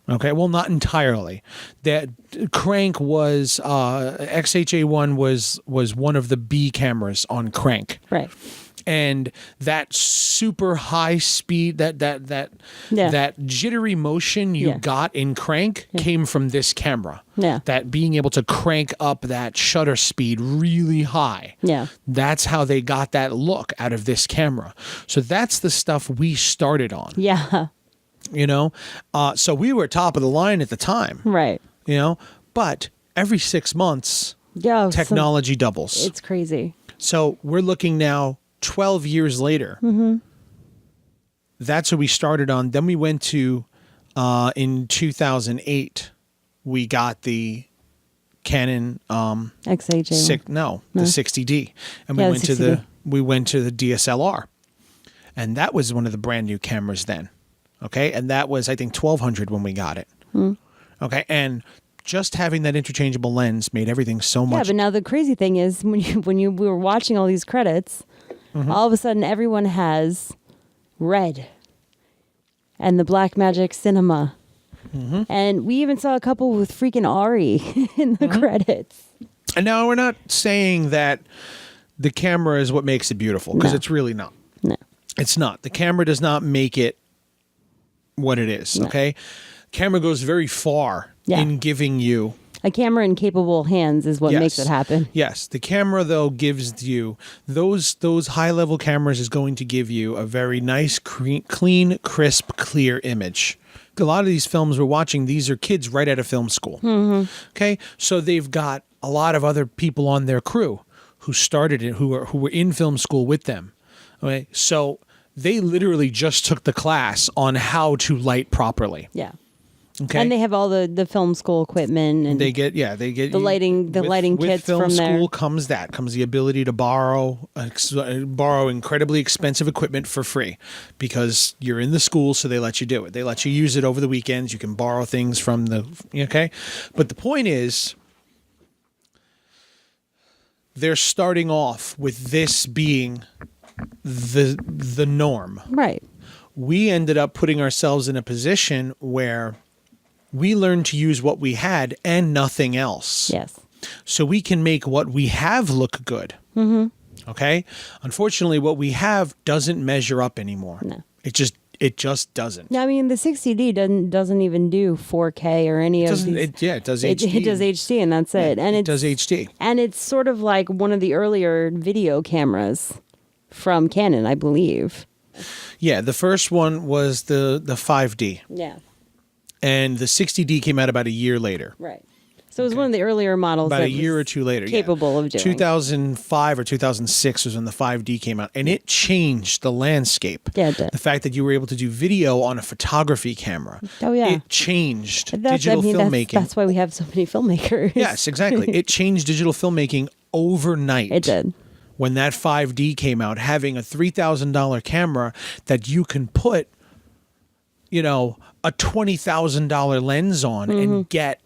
Okay, well, not entirely. That crank was XHA1 was one of the B cameras on crank. Right. And that super high speed, that jittery motion you got in crank came from this camera. Yeah. That being able to crank up that shutter speed really high. Yeah. That's how they got that look out of this camera. So that's the stuff we started on. Yeah. You know, so we were top of the line at the time. Right. You know, but every 6 months, Yeah. technology doubles. It's crazy. So we're looking now 12 years later. That's what we started on. Then we went to, in 2008, we got the Canon XHA. the 60D, and Yeah, we went to 60D. we went to the DSLR, and that was one of the brand new cameras then. Okay, and that was, I think, $1,200 when we got it. Okay, and just having that interchangeable lens made everything so much. Yeah, but now the crazy thing is when you were watching all these credits, all of a sudden everyone has Red and the Blackmagic Cinema. And we even saw a couple with freaking Ari in the credits. And now we're not saying that the camera is what makes it beautiful, because No. it's really not. No. It's not. The camera does not make it what it is. No. Okay, camera goes very far Yeah. in giving you. A camera in capable hands is what Yes. makes it happen. Yes, the camera though gives you those high level cameras is going to give you a very nice, clean, crisp, clear image. A lot of these films we're watching, these are kids right out of film school. Okay, so they've got a lot of other people on their crew who started it, who were in film school with them. Okay, so they literally just took the class on how to light properly. Yeah. Okay, And they have all the film school equipment and they get the lighting with kits film from there. school comes the ability to borrow incredibly expensive equipment for free, because you're in the school, so they let you do it. They let you use it over the weekends. You can borrow things from the but the point is, they're starting off with this being the norm. Right. We ended up putting ourselves in a position where we learned to use what we had and nothing else. Yes. So we can make what we have look good. Okay? Unfortunately, what we have doesn't measure up anymore. No. It just doesn't. I mean, the 60D doesn't even do 4K or any of these. It does It HD. does HD and that's it. And it does HD. And it's sort of like one of the earlier video cameras from Canon, I believe. Yeah, the first one was the 5D. Yeah. And the 60D came out about a year later. Right. So it was one of the earlier models. About that a year was or two later. capable of doing. 2005 or 2006 was when the 5D came out, and it changed the landscape. Yeah, it did. The fact that you were able to do video on a photography camera. Oh, yeah. It changed That's- digital filmmaking. That's why we have so many filmmakers. Yes, exactly. It changed digital filmmaking overnight. It did. When that 5D came out, having a $3,000 camera that you can put, a $20,000 lens on and get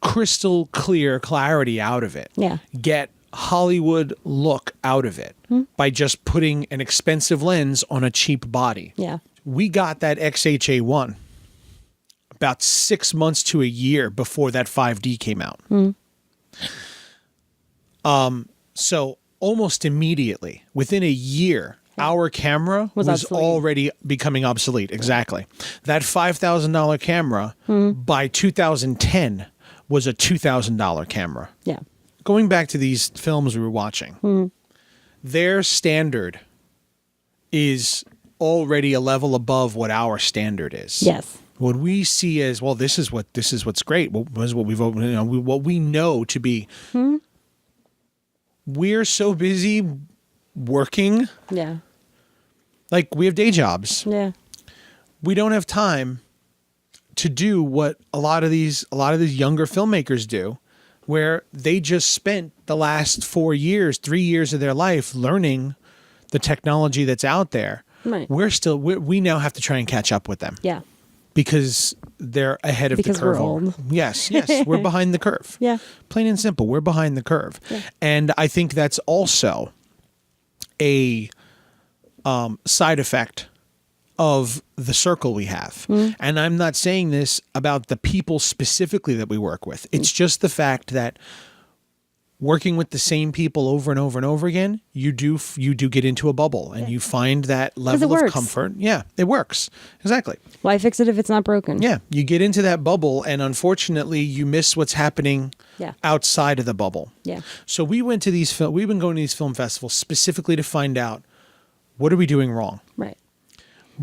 crystal clear clarity out of it. Yeah. Get Hollywood look out of it by just putting an expensive lens on a cheap body. Yeah. We got that XHA1 about 6 months to a year before that 5D came out. So almost immediately, within a year, our camera was obsolete. already becoming obsolete. Exactly. That $5,000 camera by 2010 was a $2,000 camera. Yeah. Going back to these films we were watching, their standard is already a level above what our standard is. Yes. What we see as, well, this is what's great. What we know to be. We're so busy working. Yeah. Like, we have day jobs. Yeah. We don't have time to do what a lot of these younger filmmakers do, where they just spent the last 3 years of their life learning the technology that's out there. Right. We now have to try and catch up with them. Yeah. Because they're ahead of the curve. Because we're old. Yes, we're behind the curve. Yeah. Plain and simple, we're behind the curve. Yeah. And I think that's also a side effect of the circle we have. And I'm not saying this about the people specifically that we work with. It's just the fact that working with the same people over and over and over again, you do get into a bubble and you find that level of comfort. Yeah, it works. Exactly. Why fix it if it's not broken? Yeah, you get into that bubble and unfortunately you miss what's happening outside of the bubble. Yeah. So we've been going to these film festivals specifically to find out, what are we doing wrong? Right.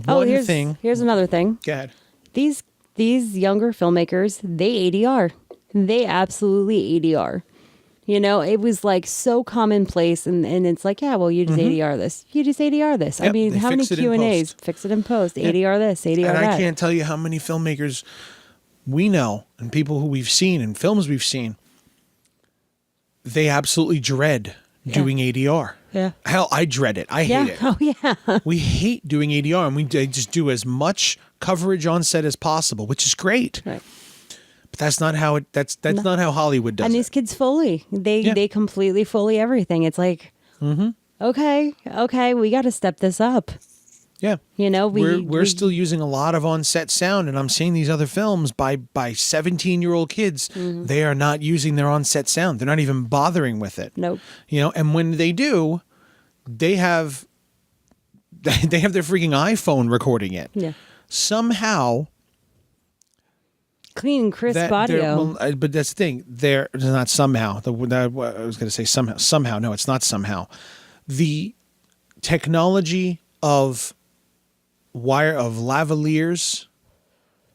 Here's another thing. Go ahead. These younger filmmakers, they ADR. They absolutely ADR. You know, it was like so commonplace, and it's like, yeah, well, you just ADR this. You just ADR this. Yep, I mean, how many Q&As? Fix it in post. Yep. ADR this, ADR and that. I can't tell you how many filmmakers we know and people who we've seen and films we've seen, they absolutely dread doing ADR. Yeah. Hell, I dread it. I hate it. Oh, yeah. We hate doing ADR, and we just do as much coverage on set as possible, which is great. Right. But that's not how not how Hollywood does it. And these kids they completely fully everything. It's like, okay, we got to step this up. Yeah. You know, we're still using a lot of on-set sound, and I'm seeing these other films by 17-year-old kids. They are not using their on-set sound. They're not even bothering with it. Nope. You know, and when they do, they have their freaking iPhone recording it. Yeah. Somehow, clean, crisp audio. Well, but that's the thing. They're not somehow. I was going to say somehow. Somehow, no, it's not somehow. The technology of lavaliers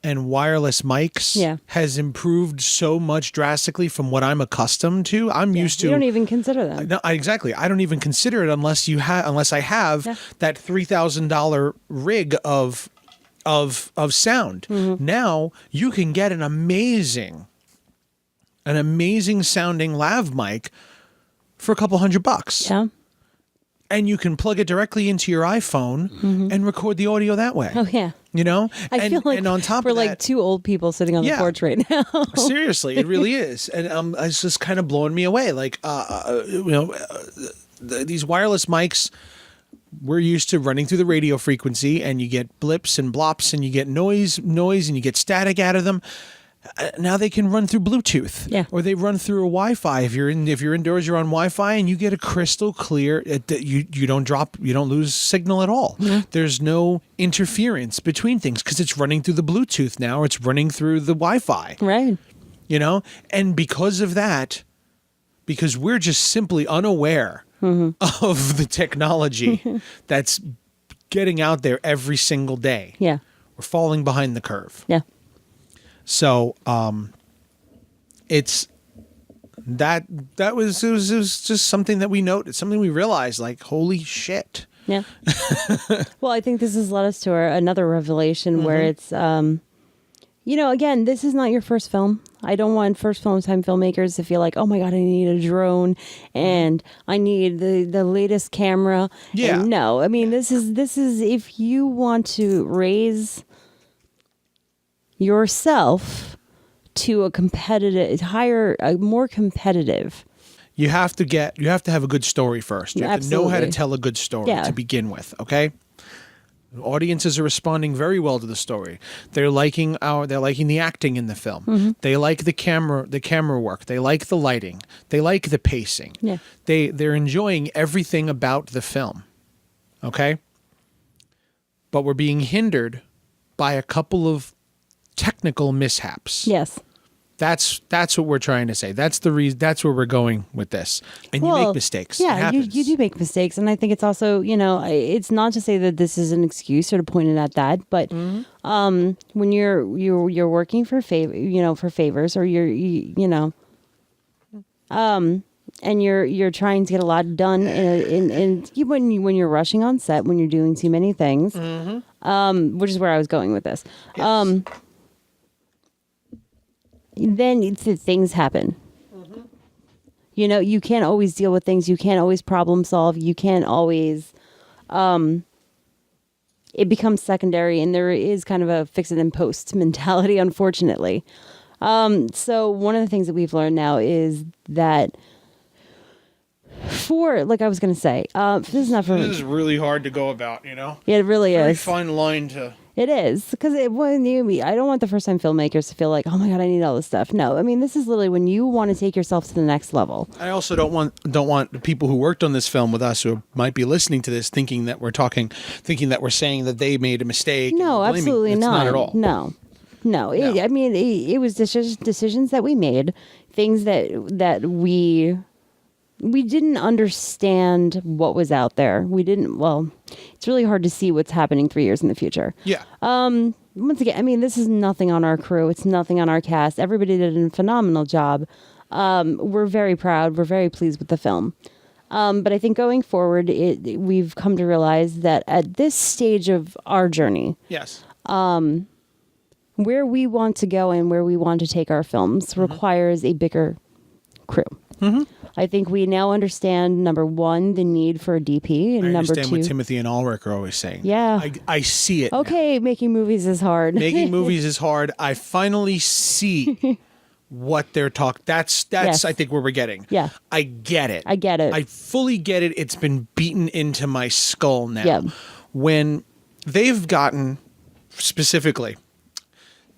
and wireless mics has improved so much drastically from what I'm accustomed to. I'm used to. You don't even consider them. No, exactly. I don't even consider it unless I have that $3,000 rig of sound. Now you can get an amazing sounding lav mic for a couple $100. Yeah. And you can plug it directly into your iPhone and record the audio that way. Oh yeah. You know? I feel like and on top we're of like that, two old people sitting on the porch right now. Seriously, it really is. And it's just kind of blowing me away. Like these wireless mics, we're used to running through the radio frequency, and you get blips and blops, and you get noise, and you get static out of them. Now they can run through Bluetooth, or they run through a Wi-Fi. If you're indoors, you're on Wi-Fi, and you get a crystal clear. You don't lose signal at all. There's no interference between things because it's running through the Bluetooth now, or it's running through the Wi-Fi. Right. You know, and because of that, because we're just simply unaware of the technology that's getting out there every single day. Yeah. We're falling behind the curve. Yeah. So it's it was just something that we noted, something we realized, like, holy shit. Yeah. Well, I think this has led us to another revelation where it's, again, this is not your first film. I don't want first time filmmakers to feel like, oh my God, I need a drone and I need the latest camera. Yeah. And no, I mean, this is if you want to raise yourself to a more competitive. You have to have a good story first. You have to know how to tell a good story to begin with. Okay. Audiences are responding very well to the story. They're liking the acting in the film. They like the camera work. They like the lighting. They like the pacing. Yeah. They're enjoying everything about the film. Okay? But we're being hindered by a couple of technical mishaps. Yes. That's what we're trying to say. That's the reason. That's where we're going with this. And you make mistakes. Yeah, you do make mistakes, and I think it's also, it's not to say that this is an excuse or to point it at that, but when you're working for favors, or and you're trying to get a lot done when you're rushing on set, when you're doing too many things, which is where I was going with this. Yes. then things happen. You know, you can't always deal with things. You can't always problem solve. You can't always, it becomes secondary, and there is kind of a fix it and post mentality, unfortunately. So one of the things that we've learned now is that like I was going to say, this is not for... This is really hard to go about, you know? Yeah, it really Very is. fine line to... It is, because I don't want the first time filmmakers to feel like, oh my God, I need all this stuff. No, I mean, this is literally when you want to take yourself to the next level. I also don't want the people who worked on this film with us who might be listening to this thinking that we're saying that they made a mistake. No, and blaming. absolutely It's not. not at all. No. No. It was decisions that we made, things that we didn't understand what was out there. It's really hard to see what's happening 3 years in the future. Yeah. Once again, I mean, this is nothing on our crew. It's nothing on our cast. Everybody did a phenomenal job. We're very proud. We're very pleased with the film. But I think going forward, we've come to realize that at this stage of our journey, Yes. where we want to go and where we want to take our films requires a bigger crew. Mm-hmm. I think we now understand, number one, the need for a DP, and I number understand two, what Timothy and Ulrich are always saying. Yeah. I see it. Okay, making movies is hard. Making movies is hard. I finally see what they're talking. That's Yes. I think where we're getting. Yeah. I get it. I get it. I fully get it. It's been beaten into my skull now. Yeah. When they've gotten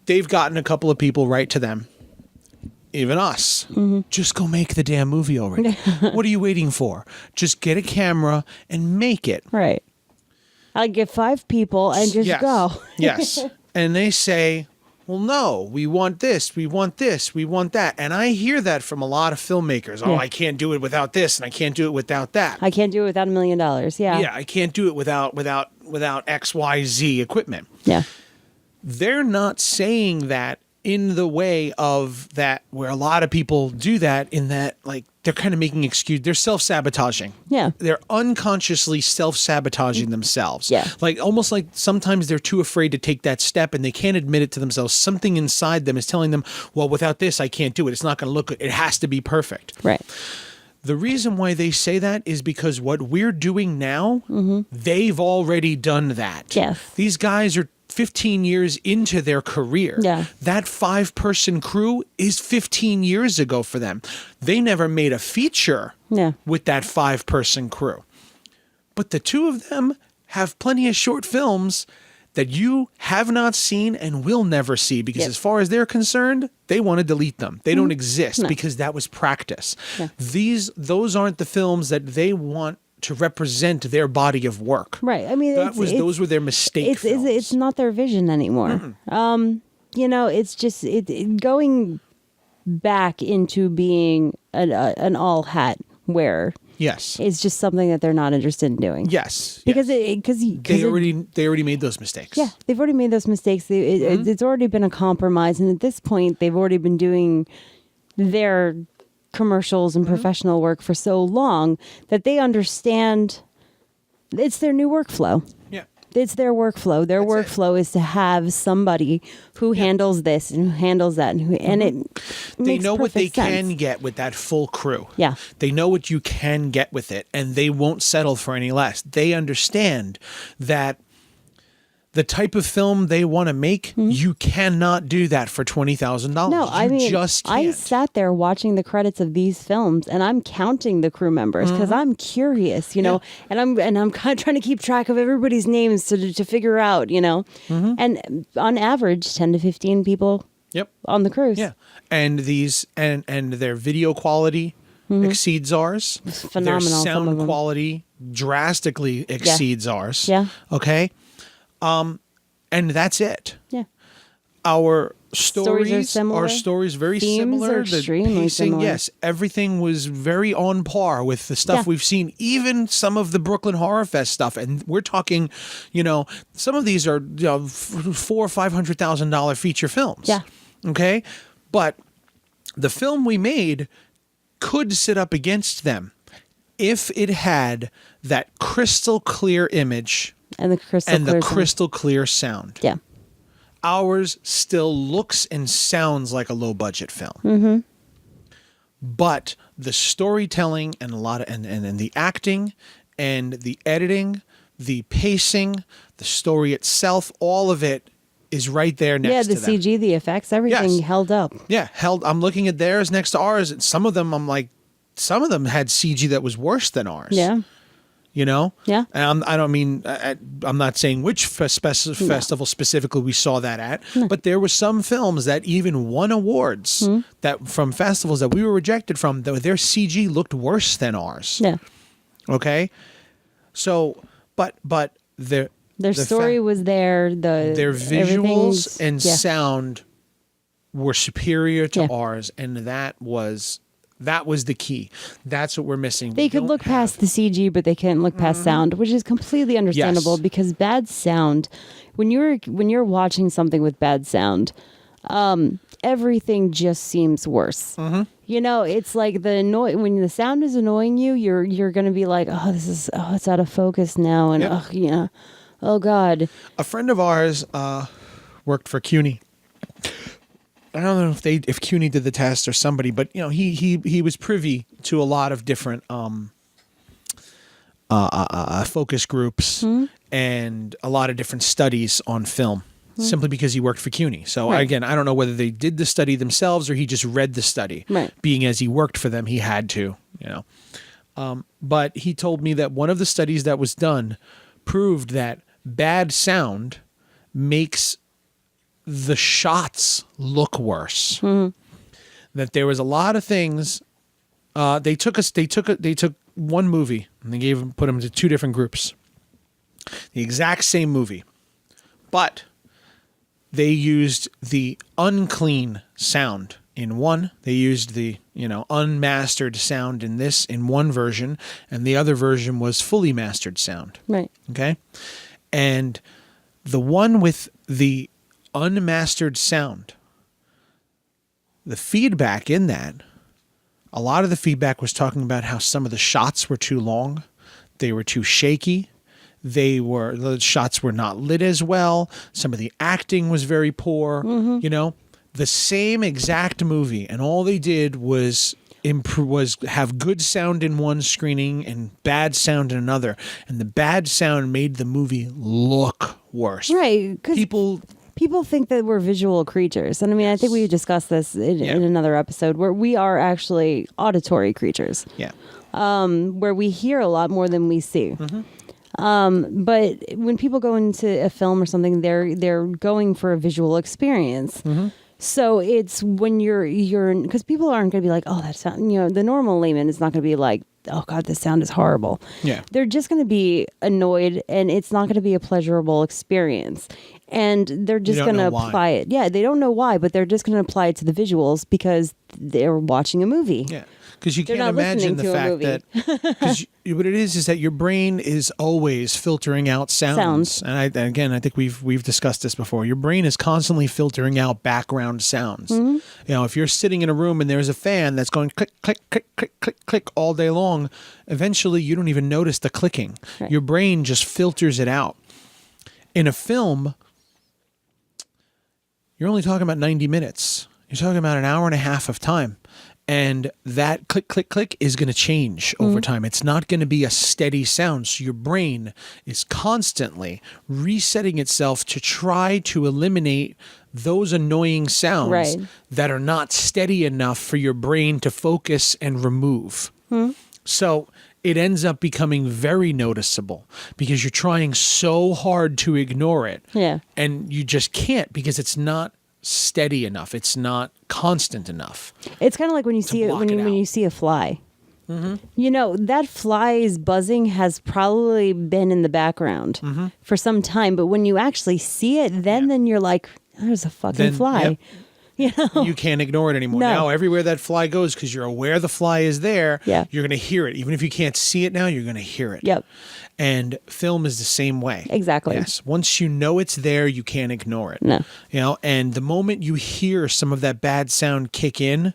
a couple of people right to them. Even us. Just go make the damn movie already. What are you waiting for? Just get a camera and make it. Right. I'll get 5 people and just Yes. go. Yes. And they say, well, no, we want this, we want this, we want that. And I hear that from a lot of filmmakers. Oh, Yeah. I can't do it without this, and I can't do it without that. I can't do it without $1 million. Yeah. Yeah, I can't do it without XYZ equipment. Yeah. They're not saying that in the way of that, where a lot of people do that, in that, like, they're kind of making excuse. They're self-sabotaging. Yeah. They're unconsciously self-sabotaging themselves. Yeah. Like, almost like sometimes they're too afraid to take that step and they can't admit it to themselves. Something inside them is telling them, well, without this, I can't do it. It's not going to look good. It has to be perfect. Right. The reason why they say that is because what we're doing now, they've already done that. Yes. These guys are 15 years into their career. Yeah. That 5-person crew is 15 years ago for them. They never made a feature Yeah. with that 5-person crew. But the two of them have plenty of short films that you have not seen and will never see, because Yep. as far as they're concerned, they want to delete them. They don't exist No. because that was practice. Yeah. Those aren't the films that they want to represent their body of work. Right. I mean, Those were their mistake films. It's not their vision anymore. You know, it's just going back into being an all hat wearer. Yes. Is just something that they're not interested in doing. Yes. Because yes. They already made those mistakes. Yeah, they've already made those mistakes. It's already been a compromise, and at this point, they've already been doing their commercials and professional work for so long that they understand it's their new workflow. Yeah. It's their workflow. Their That's workflow is to have somebody who handles this and who handles that, and it They makes know what they perfect sense. can get with that full crew. Yeah. They know what you can get with it, and they won't settle for any less. They understand that the type of film they want to make, you cannot do that for $20,000. No, I mean, just can't. I sat there watching the credits of these films, and I'm counting the crew members because I'm curious, you know, and I'm kind of trying to keep track of everybody's names to figure out, you know, and on average, 10 to 15 people. Yep. On the cruise. Yeah, and these and their video quality exceeds ours. Phenomenal, Their some of sound them. quality drastically exceeds ours. Yeah. Okay. And that's it. Yeah. Our Stories are similar. our stories very Themes similar. are extremely similar. Yes, everything was very on par with the stuff Yeah. we've seen, even some of the Brooklyn Horror Fest stuff. And we're talking, you know, some of these are $400,000 or $500,000 feature films. Yeah. Okay, but the film we made could sit up against them if it had that crystal clear image And the crystal and the clear sound. crystal clear sound. Yeah. Ours still looks and sounds like a low budget film. But the storytelling and and the acting and the editing, the pacing, the story itself, all of it is right there next to them. Yeah, the CG, the effects, everything Yes. held up. Yeah, I'm looking at theirs next to ours, and some of them some of them had CG that was worse than ours. Yeah. You know? Yeah. And I'm not saying which festival specifically we saw that at, but there were some films that even won awards that from festivals that we were rejected from, their CG looked worse than ours. Yeah. Okay? So, but their story was there. Their visuals and yeah. sound were superior to Yeah. ours, and that was the key. That's what we're missing. They could look past the CG, but they can't look past sound, which is completely understandable because bad sound, when you're watching something with bad sound, everything just seems worse. You know, it's like when the sound is annoying you, you're going to be like, oh, it's out of focus now, and oh God. A friend of ours worked for CUNY. I don't know if CUNY did the test or somebody, but you know, he was privy to a lot of different focus groups and a lot of different studies on film, simply because he worked for CUNY. So again, I don't know whether they did the study themselves or he just read the study. Right. Being as he worked for them, he had to, but he told me that one of the studies that was done proved that bad sound makes the shots look worse. That there was a lot of things. They took one movie and they put them into two different groups. The exact same movie, but they used the unclean sound in one. They used the unmastered sound in one version, and the other version was fully mastered sound. Right. Okay, and the one with the unmastered sound, the feedback in that, a lot of the feedback was talking about how some of the shots were too long, they were too shaky, the shots were not lit as well, some of the acting was very poor. The same exact movie, and all they did was have good sound in one screening and bad sound in another, and the bad sound made the movie look worse. Right, because people think that we're visual creatures. And I mean, I think we discussed this in another episode where we are actually auditory creatures. Yeah. Where we hear a lot more than we see. But when people go into a film or something, they're going for a visual experience. So it's when you're because people aren't going to be like, oh, that sound, the normal layman is not going to be like, oh God, this sound is horrible. Yeah. They're just going to be annoyed, and it's not going to be a pleasurable experience. And they're just going to apply it. Yeah, they don't know why, but they're just going to apply it to the visuals because they're watching a movie. Yeah. Because you can't imagine the fact that, because what it is that your brain is always filtering out sounds. And I think we've discussed this before. Your brain is constantly filtering out background sounds. If you're sitting in a room and there's a fan that's going click, click, click, click, click, click all day long, eventually you don't even notice the clicking. Right. Your brain just filters it out. In a film, you're only talking about 90 minutes. You're talking about an hour and a half of time. And that click, click, click is going to change over time. It's not going to be a steady sound. So your brain is constantly resetting itself to try to eliminate those annoying sounds that are not steady enough for your brain to focus and remove. So it ends up becoming very noticeable because you're trying so hard to ignore it. Yeah. And you just can't because it's not steady enough. It's not constant enough. It's kind of like when you see when you see a fly. That fly's buzzing has probably been in the background for some time, but when you actually see it, then you're like, there's a fucking fly. You can't ignore it anymore. Now everywhere that fly goes, because you're aware the fly is there, you're going to hear it. Even if you can't see it now, you're going to hear it. Yep. And film is the same way. Exactly. Yes. Once you know it's there, you can't ignore it. No. And the moment you hear some of that bad sound kick in,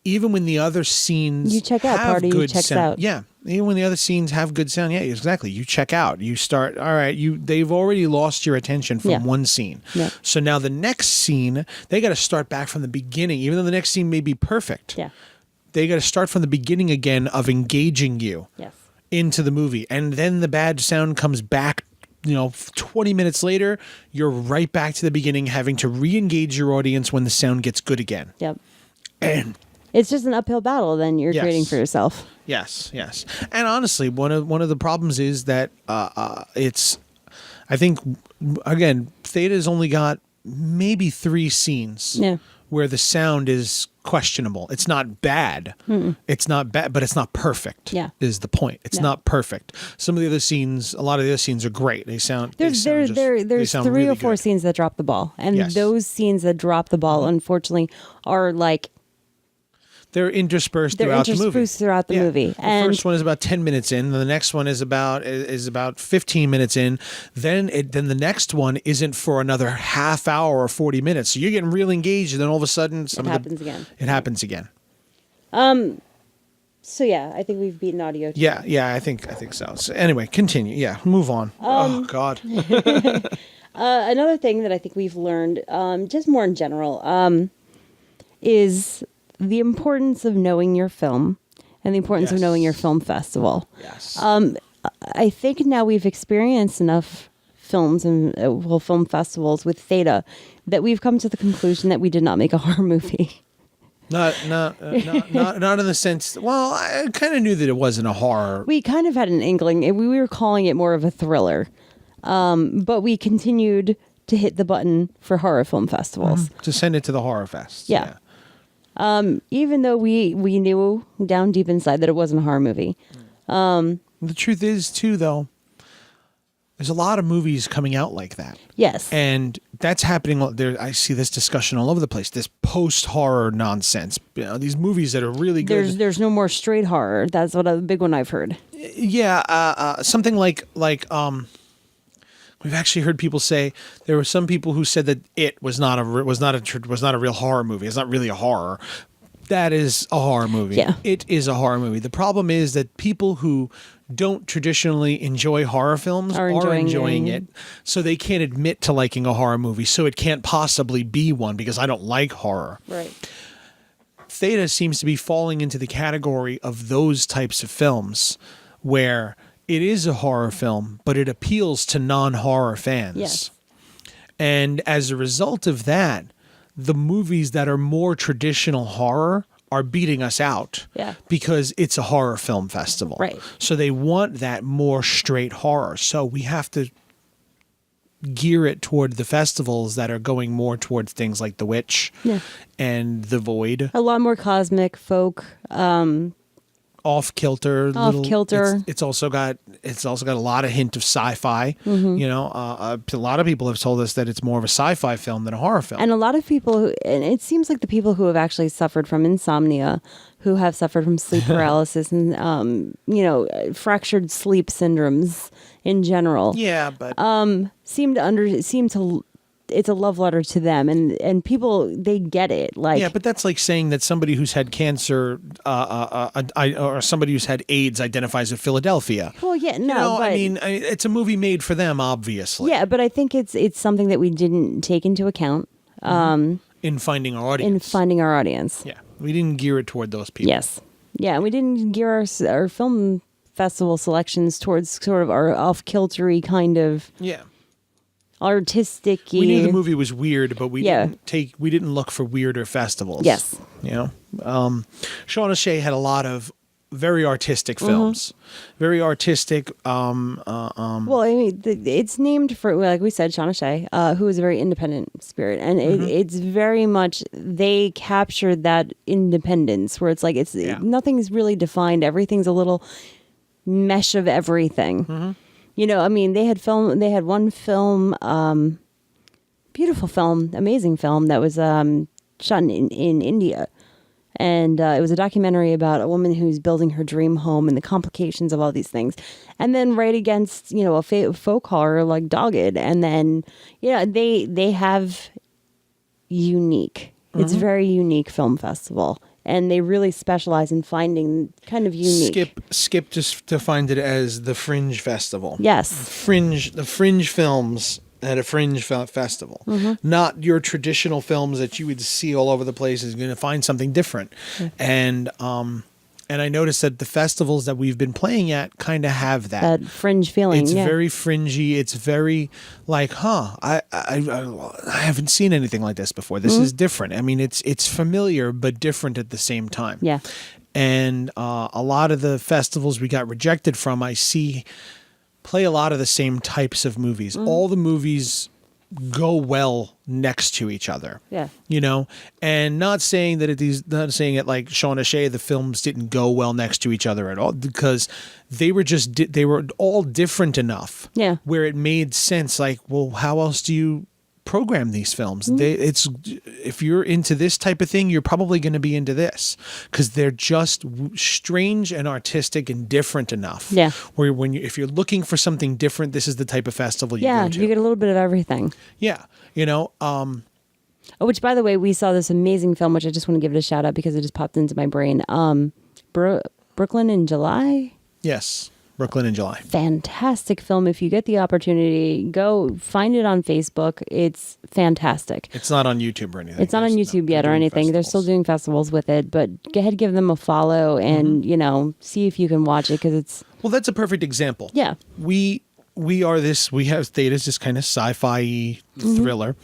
even when the other scenes You check out, have part of you good checks sound, out. yeah, even when the other scenes have good sound, yeah, exactly. You check out. You start. All right, they've already lost your attention from Yeah. one scene. Yeah. So now the next scene, they got to start back from the beginning, even though the next scene may be perfect. Yeah. They got to start from the beginning again of engaging you Yes. into the movie, and then the bad sound comes back. 20 minutes later, you're right back to the beginning, having to re-engage your audience when the sound gets good again. Yep. And It's just an uphill battle then you're Yes. creating for yourself. yes, and honestly, one of the problems is that it's. I think again, Theta's only got maybe 3 scenes Yeah. where the sound is questionable. It's not bad. It's not bad, but it's not perfect. Yeah. Is the point? It's No. not perfect. Some of the other scenes, a lot of the other scenes are great. They sound. There's they sound they there's sound 3 really or 4 good. scenes that drop the ball. And Yes. those scenes that drop the ball, unfortunately, are like They're interspersed they're throughout the movie. interspersed throughout the movie. The And first one is about 10 minutes in. The next one is about 15 minutes in. Then the next one isn't for another half hour or 40 minutes. So you're getting real engaged, and then all of a sudden, it happens again. It happens again. So yeah, I think we've beaten audio. Too. Yeah, I think so. So anyway, continue. Yeah, move on. Oh God. Another thing that I think we've learned, just more in general, is the importance of knowing your film and the importance of Yes. knowing your film festival. Yes. I think now we've experienced enough films and film festivals with Theta that we've come to the conclusion that we did not make a horror movie. Not in the sense. Well, I kind of knew that it wasn't a horror. We kind of had an inkling. We were calling it more of a thriller, but we continued to hit the button for horror film festivals. To send it to the horror fest. Yeah. Even though we knew down deep inside that it wasn't a horror movie. The truth is, too, though, there's a lot of movies coming out like that. Yes. And that's happening there. I see this discussion all over the place. This post-horror nonsense. These movies that are really good. There's no more straight horror. That's what a big one I've heard. Yeah, something like we've actually heard people say there were some people who said that it was not a real horror movie. It's not really a horror. That is a horror movie. Yeah. It is a horror movie. The problem is that people who don't traditionally enjoy horror films are enjoying it. So they can't admit to liking a horror movie. So it can't possibly be one because I don't like horror. Right. Theta seems to be falling into the category of those types of films where it is a horror film, but it appeals to non-horror fans. Yes. And as a result of that, the movies that are more traditional horror are beating us out. Yeah. Because it's a horror film festival. Right. So they want that more straight horror. So we have to gear it toward the festivals that are going more towards things like The Witch and The Void. A lot more cosmic, folk. Off kilter. Off-kilter. It's also got a lot of hint of sci-fi. Mm-hmm. A lot of people have told us that it's more of a sci-fi film than a horror film. And a lot of people, and it seems like the people who have actually suffered from insomnia, who have suffered from sleep paralysis and, fractured sleep syndromes in general. Yeah, but It's a love letter to them, and people, they get it. Like, yeah, but that's like saying that somebody who's had cancer or somebody who's had AIDS identifies with Philadelphia. well, yeah, no, but, I mean, it's a movie made for them, obviously. yeah, but I think it's something that we didn't take into account In finding our audience. in finding our audience. Yeah, we didn't gear it toward those people. Yes, yeah, we didn't gear our film festival selections towards sort of our off-kiltery kind of Yeah. artistic. We knew the movie was weird, but we Yeah. didn't look for weirder festivals. Yes. Shawna Shea had a lot of very artistic films. Very artistic. Well, I mean, it's named for, like we said, Shawna Shea, who is a very independent spirit, and it's very much they captured that independence where it's like nothing's really defined. Everything's a little mesh of everything. I mean, they had one film, beautiful film, amazing film that was shot in India. And it was a documentary about a woman who's building her dream home and the complications of all these things. And then right against, a folk horror like Dogged. And then, they have unique. It's a very unique film festival. and they really specialize in finding kind of unique. Skip just defined it as the Fringe Festival. Yes. The Fringe films at a Fringe festival. Not your traditional films that you would see all over the place. Is going to find something different. And I noticed that the festivals that we've been playing at kind of have that fringe feeling. It's yeah. very fringy. It's very like, I haven't seen anything like this before. This is different. I mean, it's familiar but different at the same time. Yeah. And a lot of the festivals we got rejected from, I see play a lot of the same types of movies. All the movies go well next to each other. Yeah. You know, and not saying that not saying it like Shawna, Shea, the films didn't go well next to each other at all, because they were they were all different enough. Yeah. Where it made sense. Like, well, how else do you program these films? If you're into this type of thing, you're probably going to be into this, because they're just strange and artistic and different enough. Yeah. Where if you're looking for something different, this is the type of festival you go to. You get a little bit of everything. Yeah. You know, which, by the way, we saw this amazing film, which I just want to give it a shout out because it just popped into my brain. Brooklyn in July. Yes. Brooklyn in July. Fantastic film. If you get the opportunity, go find it on Facebook. It's fantastic. It's not on YouTube or anything. It's not on YouTube yet or anything. Festivals. They're still doing festivals with it, but go ahead, give them a follow and, see if you can watch it, because it's... Well, that's a perfect example. Yeah. We have Theta's this kind of sci-fi thriller.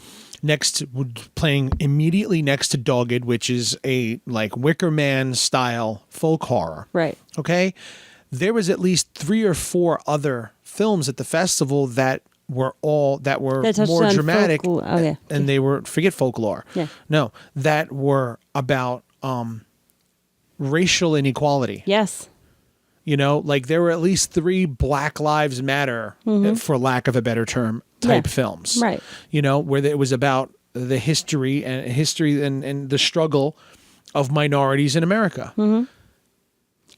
Playing immediately next to Dogged, which is a like Wicker Man style folk horror. Right. Okay. There was at least 3 or 4 other films at the festival that were more dramatic. And they were, forget folklore. Yeah. No, that were about racial inequality. Yes. You know, like there were at least 3 Black Lives Matter, for lack of a better term, type films. Right. You know, where it was about the history and the struggle of minorities in America. Mm-hmm.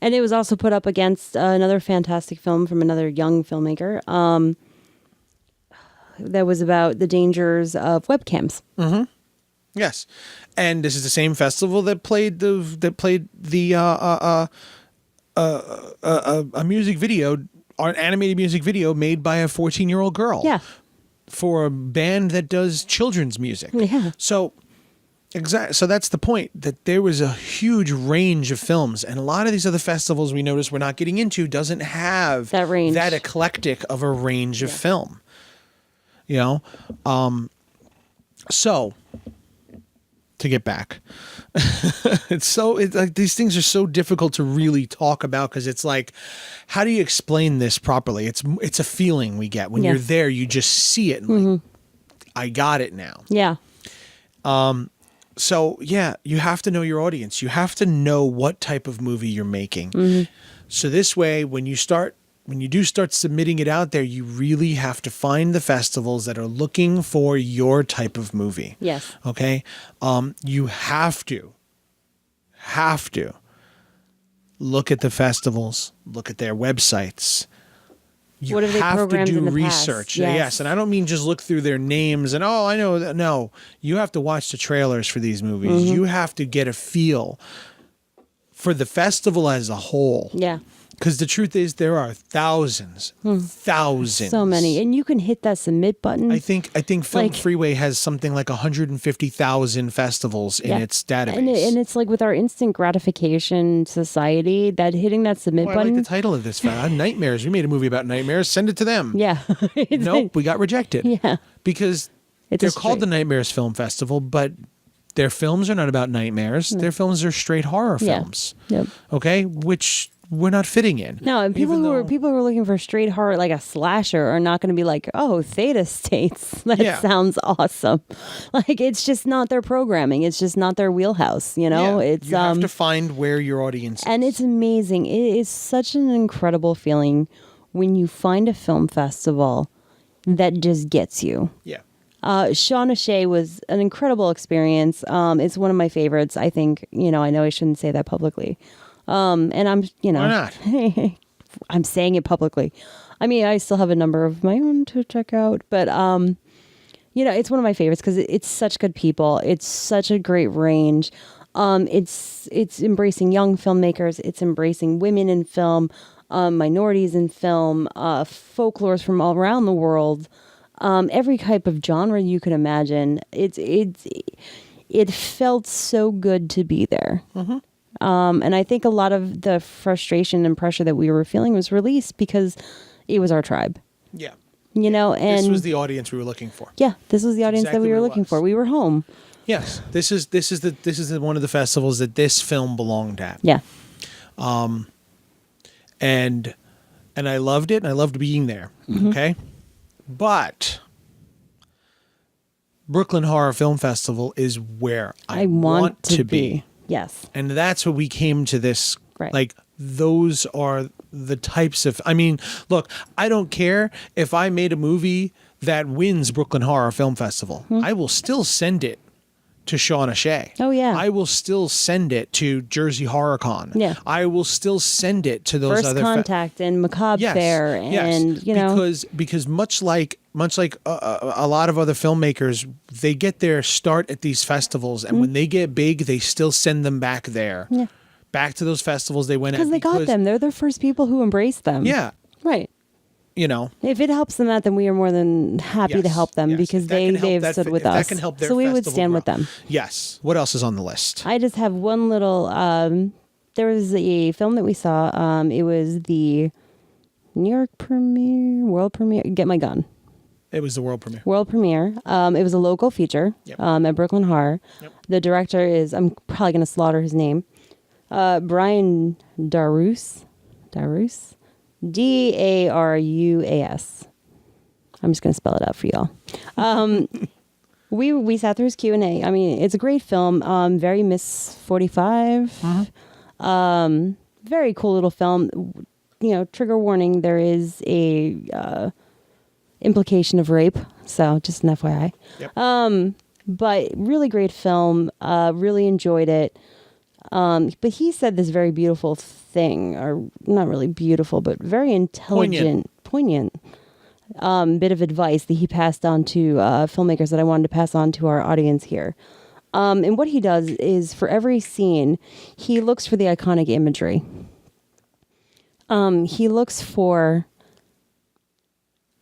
And it was also put up against another fantastic film from another young filmmaker that was about the dangers of webcams. Mm-hmm. Yes, and this is the same festival that played a music video, or an animated music video made by a 14-year-old girl. Yeah. For a band that does children's music. Yeah. So that's the point, that there was a huge range of films, and a lot of these other festivals we noticed we're not getting into doesn't have that range, that eclectic of a range of film. You know, so to get back, it's like these things are so difficult to really talk about, because it's like, how do you explain this properly? It's a feeling we get when you're there. You just see it, and like, I got it now. Yeah. So yeah, you have to know your audience. You have to know what type of movie you're making. So this way, when you do start submitting it out there, you really have to find the festivals that are looking for your type of movie. Yes. Okay. You have to look at the festivals, look at their websites. You what have they have to programmed do in the research. past? Yes. And I don't mean just look through their names and, I know that. No, you have to watch the trailers for these movies. You have to get a feel for the festival as a whole. Yeah. Because the truth is, there are thousands. So many. And you can hit that submit button. I think Film Freeway has something like 150,000 festivals in its database. And it's like with our instant gratification society, that hitting that submit button. I like the title of this. Nightmares. We made a movie about nightmares. Send it to them. Yeah. Nope, we got rejected. Yeah. Because they're called the Nightmares Film Festival, but their films are not about nightmares. Their films are straight horror films. Yep. Okay? Which we're not fitting in. No, and people who are looking for straight horror, like a slasher, are not going to be like, "Oh, Theta States, that sounds awesome." Like, it's just not their programming. It's just not their wheelhouse. You know, it's you have to find where your audience is. And it's amazing. It is such an incredible feeling when you find a film festival that just gets you. Yeah. Shawna Shea was an incredible experience. It's one of my favorites. I think, I know I shouldn't say that publicly. And I'm, Why not? I'm saying it publicly. I mean, I still have a number of my own to check out, but, it's one of my favorites because it's such good people. It's such a great range. It's embracing young filmmakers. It's embracing women in film, minorities in film, folklores from all around the world, every type of genre you can imagine. It felt so good to be there. And I think a lot of the frustration and pressure that we were feeling was released because it was our tribe. Yeah. You know, and this was the audience we were looking for. Yeah, this was the audience exactly that we were what it looking was. for. We were home. Yes, this is one of the festivals that this film belonged at. Yeah. And I loved it, and I loved being there. Okay, but Brooklyn Horror Film Festival is where I want to be. Yes, and that's what we came to this. Right. Like, those are the types of. I mean, look, I don't care if I made a movie that wins Brooklyn Horror Film Festival. I will still send it to Shawna Shea. Oh, yeah. I will still send it to Jersey HorrorCon. Yeah. I will still send it to those First other Contact and Macabre Fair, and you know, because much like a lot of other filmmakers, they get their start at these festivals, and when they get big, they still send them back there, back to those festivals they went at because they got them. They're the first people who embraced them. Yeah, right. you know, If it helps them out, then we are more than happy to help them because If that can help they've that stood with if us. That can help their so we would festival stand grow. with them. Yes. What else is on the list? I just have one little. There was a film that we saw. It was the New York premiere, world premiere. Get My Gun. It was the world premiere. World premiere. It was a local feature at Brooklyn Horror. Yep. The director is, I'm probably going to slaughter his name, Brian Darus. Daruas. I'm just going to spell it out for y'all. We sat through his Q&A. I mean, it's a great film. Very Miss 45. Very cool little film. You know, trigger warning, there is a implication of rape. So just an FYI. Yep. But really great film. Really enjoyed it. But he said this very beautiful thing, or not really beautiful, but very intelligent, poignant bit of advice that he passed on to filmmakers that I wanted to pass on to our audience here. And what he does is, for every scene, he looks for the iconic imagery.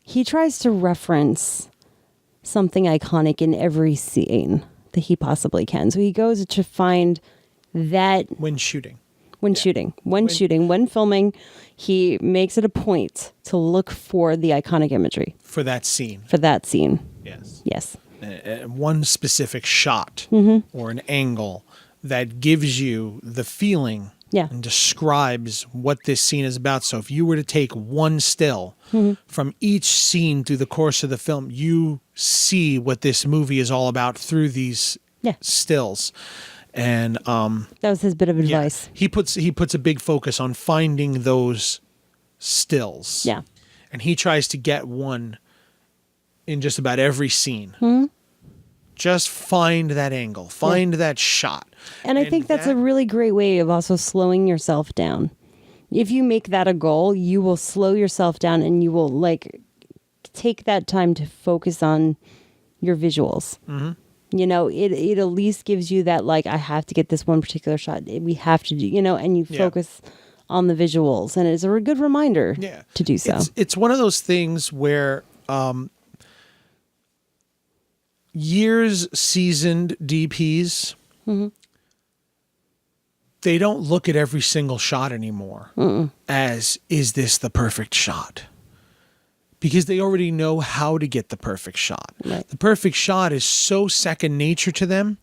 He tries to reference something iconic in every scene that he possibly can. So he goes to find that When shooting. when filming, he makes it a point to look for the iconic imagery For that scene. Yes. Yes. One specific shot or an angle that gives you the feeling and describes what this scene is about. So if you were to take one still from each scene through the course of the film, you see what this movie is all about through these stills. And that was his bit of advice. He puts a big focus on finding those stills. Yeah. And he tries to get one in just about every scene. Just find that angle, find that shot. And I think that's a really great way of also slowing yourself down. If you make that a goal, you will slow yourself down and you will take that time to focus on your visuals. You know, it at least gives you that, I have to get this one particular shot. We have to do, and you focus on the visuals. And it's a good reminder to do so. It's one of those things where years seasoned DPs, they don't look at every single shot anymore as, is this the perfect shot? Because they already know how to get the perfect shot. Right. The perfect shot is so second nature to them,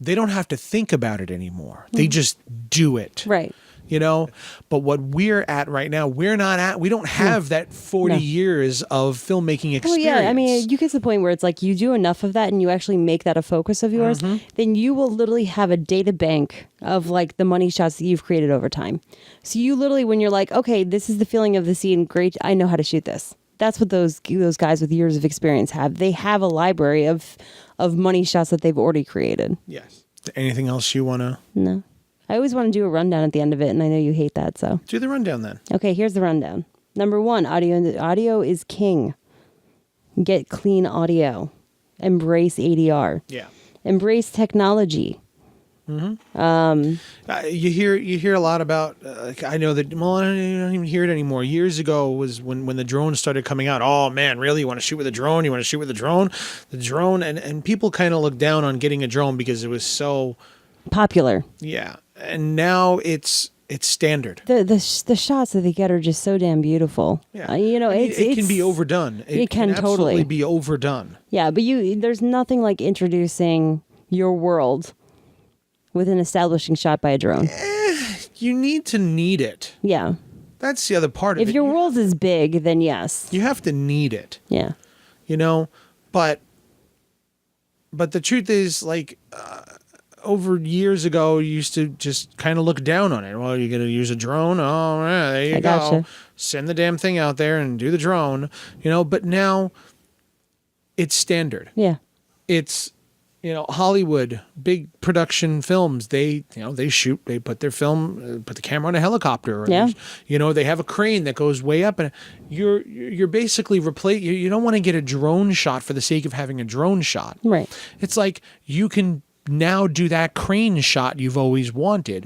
they don't have to think about it anymore. They just do it. Right. But what we're at right now, we don't have that 40 years of filmmaking experience. Well, yeah, I mean, you get to the point where it's like you do enough of that and you actually make that a focus of yours, then you will literally have a data bank of the money shots that you've created over time. So you literally, when you're like, okay, this is the feeling of the scene, great, I know how to shoot this. That's what those guys with years of experience have. They have a library of money shots that they've already created. Yes. Anything else you want to? No. I always want to do a rundown at the end of it, and I know you hate that, so. Do the rundown then. Okay, here's the rundown. Number 1, audio. Audio is king. Get clean audio. Embrace ADR. Yeah. Embrace technology. You hear a lot about. I know that. Well, I don't even hear it anymore. Years ago was when the drones started coming out. Oh man, really? You want to shoot with a drone? You want to shoot with a drone? The drone, and people kind of look down on getting a drone because it was so popular. Yeah, and now it's standard. The shots that they get are just so damn beautiful. Yeah, it can be overdone. It can totally absolutely be overdone. Yeah, but there's nothing like introducing your world with an establishing shot by a drone. You need it. Yeah. That's the other part of it. If your world is big, then yes. You have to need it. Yeah. But the truth is, like, over years ago, you used to just kind of look down on it. Well, you're going to use a drone? Oh, yeah, there you go. Gotcha. Send the damn thing out there and do the drone. But now it's standard. Yeah. It's, Hollywood, big production films, they shoot, they put their film, put the camera on a helicopter. Or Yeah. They have a crane that goes way up, and you're basically you don't want to get a drone shot for the sake of having a drone shot. Right. It's like you can now do that crane shot you've always wanted.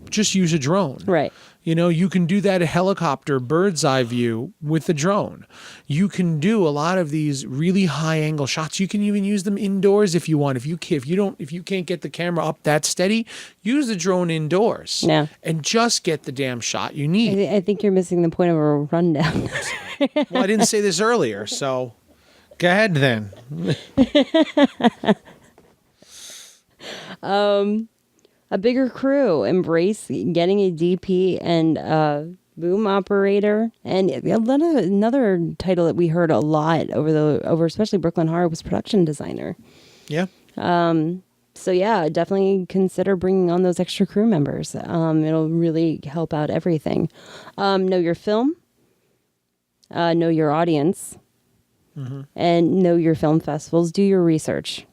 Just use a drone. Right. You can do that helicopter bird's eye view with the drone. You can do a lot of these really high angle shots. You can even use them indoors if you want. If you can't get the camera up that steady, use the drone indoors. Yeah. And just get the damn shot you need. I think you're missing the point of a rundown. Well, I didn't say this earlier, so go ahead then. A bigger crew, embrace getting a DP and a boom operator, and another title that we heard a lot over especially Brooklyn Horror was production designer. Yeah. So yeah, definitely consider bringing on those extra crew members. It'll really help out everything. Know your film, know your audience, and know your film festivals. Do your research.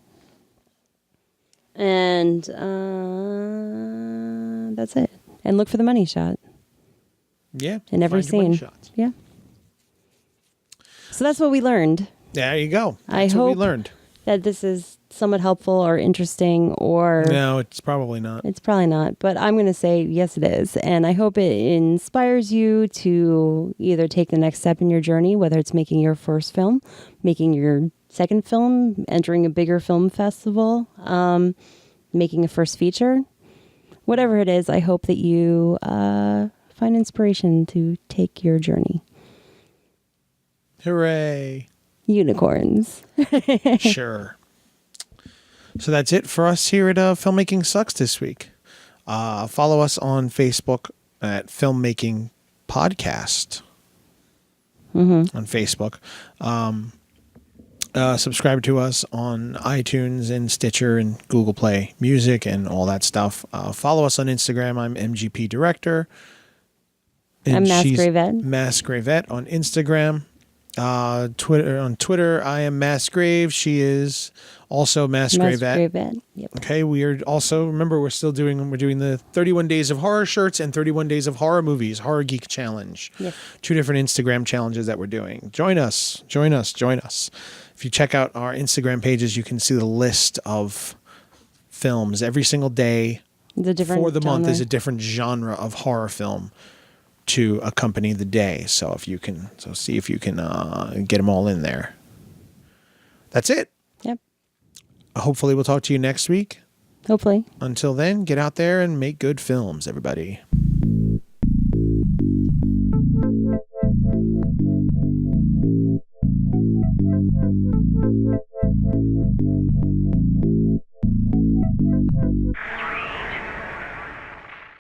And that's it. And look for the money shot. Yeah. In every Find your money scene. shots. Yeah. So that's what we learned. There you go. I That's what hope we learned. that this is somewhat helpful or interesting, or No, it's probably not. it's probably not. But I'm going to say yes, it is. And I hope it inspires you to either take the next step in your journey, whether it's making your first film, making your second film, entering a bigger film festival, making a first feature, whatever it is. I hope that you find inspiration to take your journey. Hooray. Unicorns. Sure. So that's it for us here at Filmmaking Sucks this week. Follow us on Facebook at Filmmaking Podcast on Facebook. Subscribe to us on iTunes and Stitcher and Google Play Music and all that stuff. Follow us on Instagram. I'm MGP Director. And I'm Mass she's Gravette. Mass Gravette on Instagram. On Twitter, I am Mass Grave. She is also Mass Gravette. Yep. Okay, we are also, remember, we're doing the 31 Days of Horror shirts and 31 Days of Horror Movies, Horror Geek Challenge. Yes. 2 different Instagram challenges that we're doing. Join us. If you check out our Instagram pages, you can see the list of films. Every single day The different for the month genre. is a different genre of horror film to accompany the day. So see if you can get them all in there. That's it. Yep. Hopefully we'll talk to you next week. Hopefully. Until then, get out there and make good films, everybody.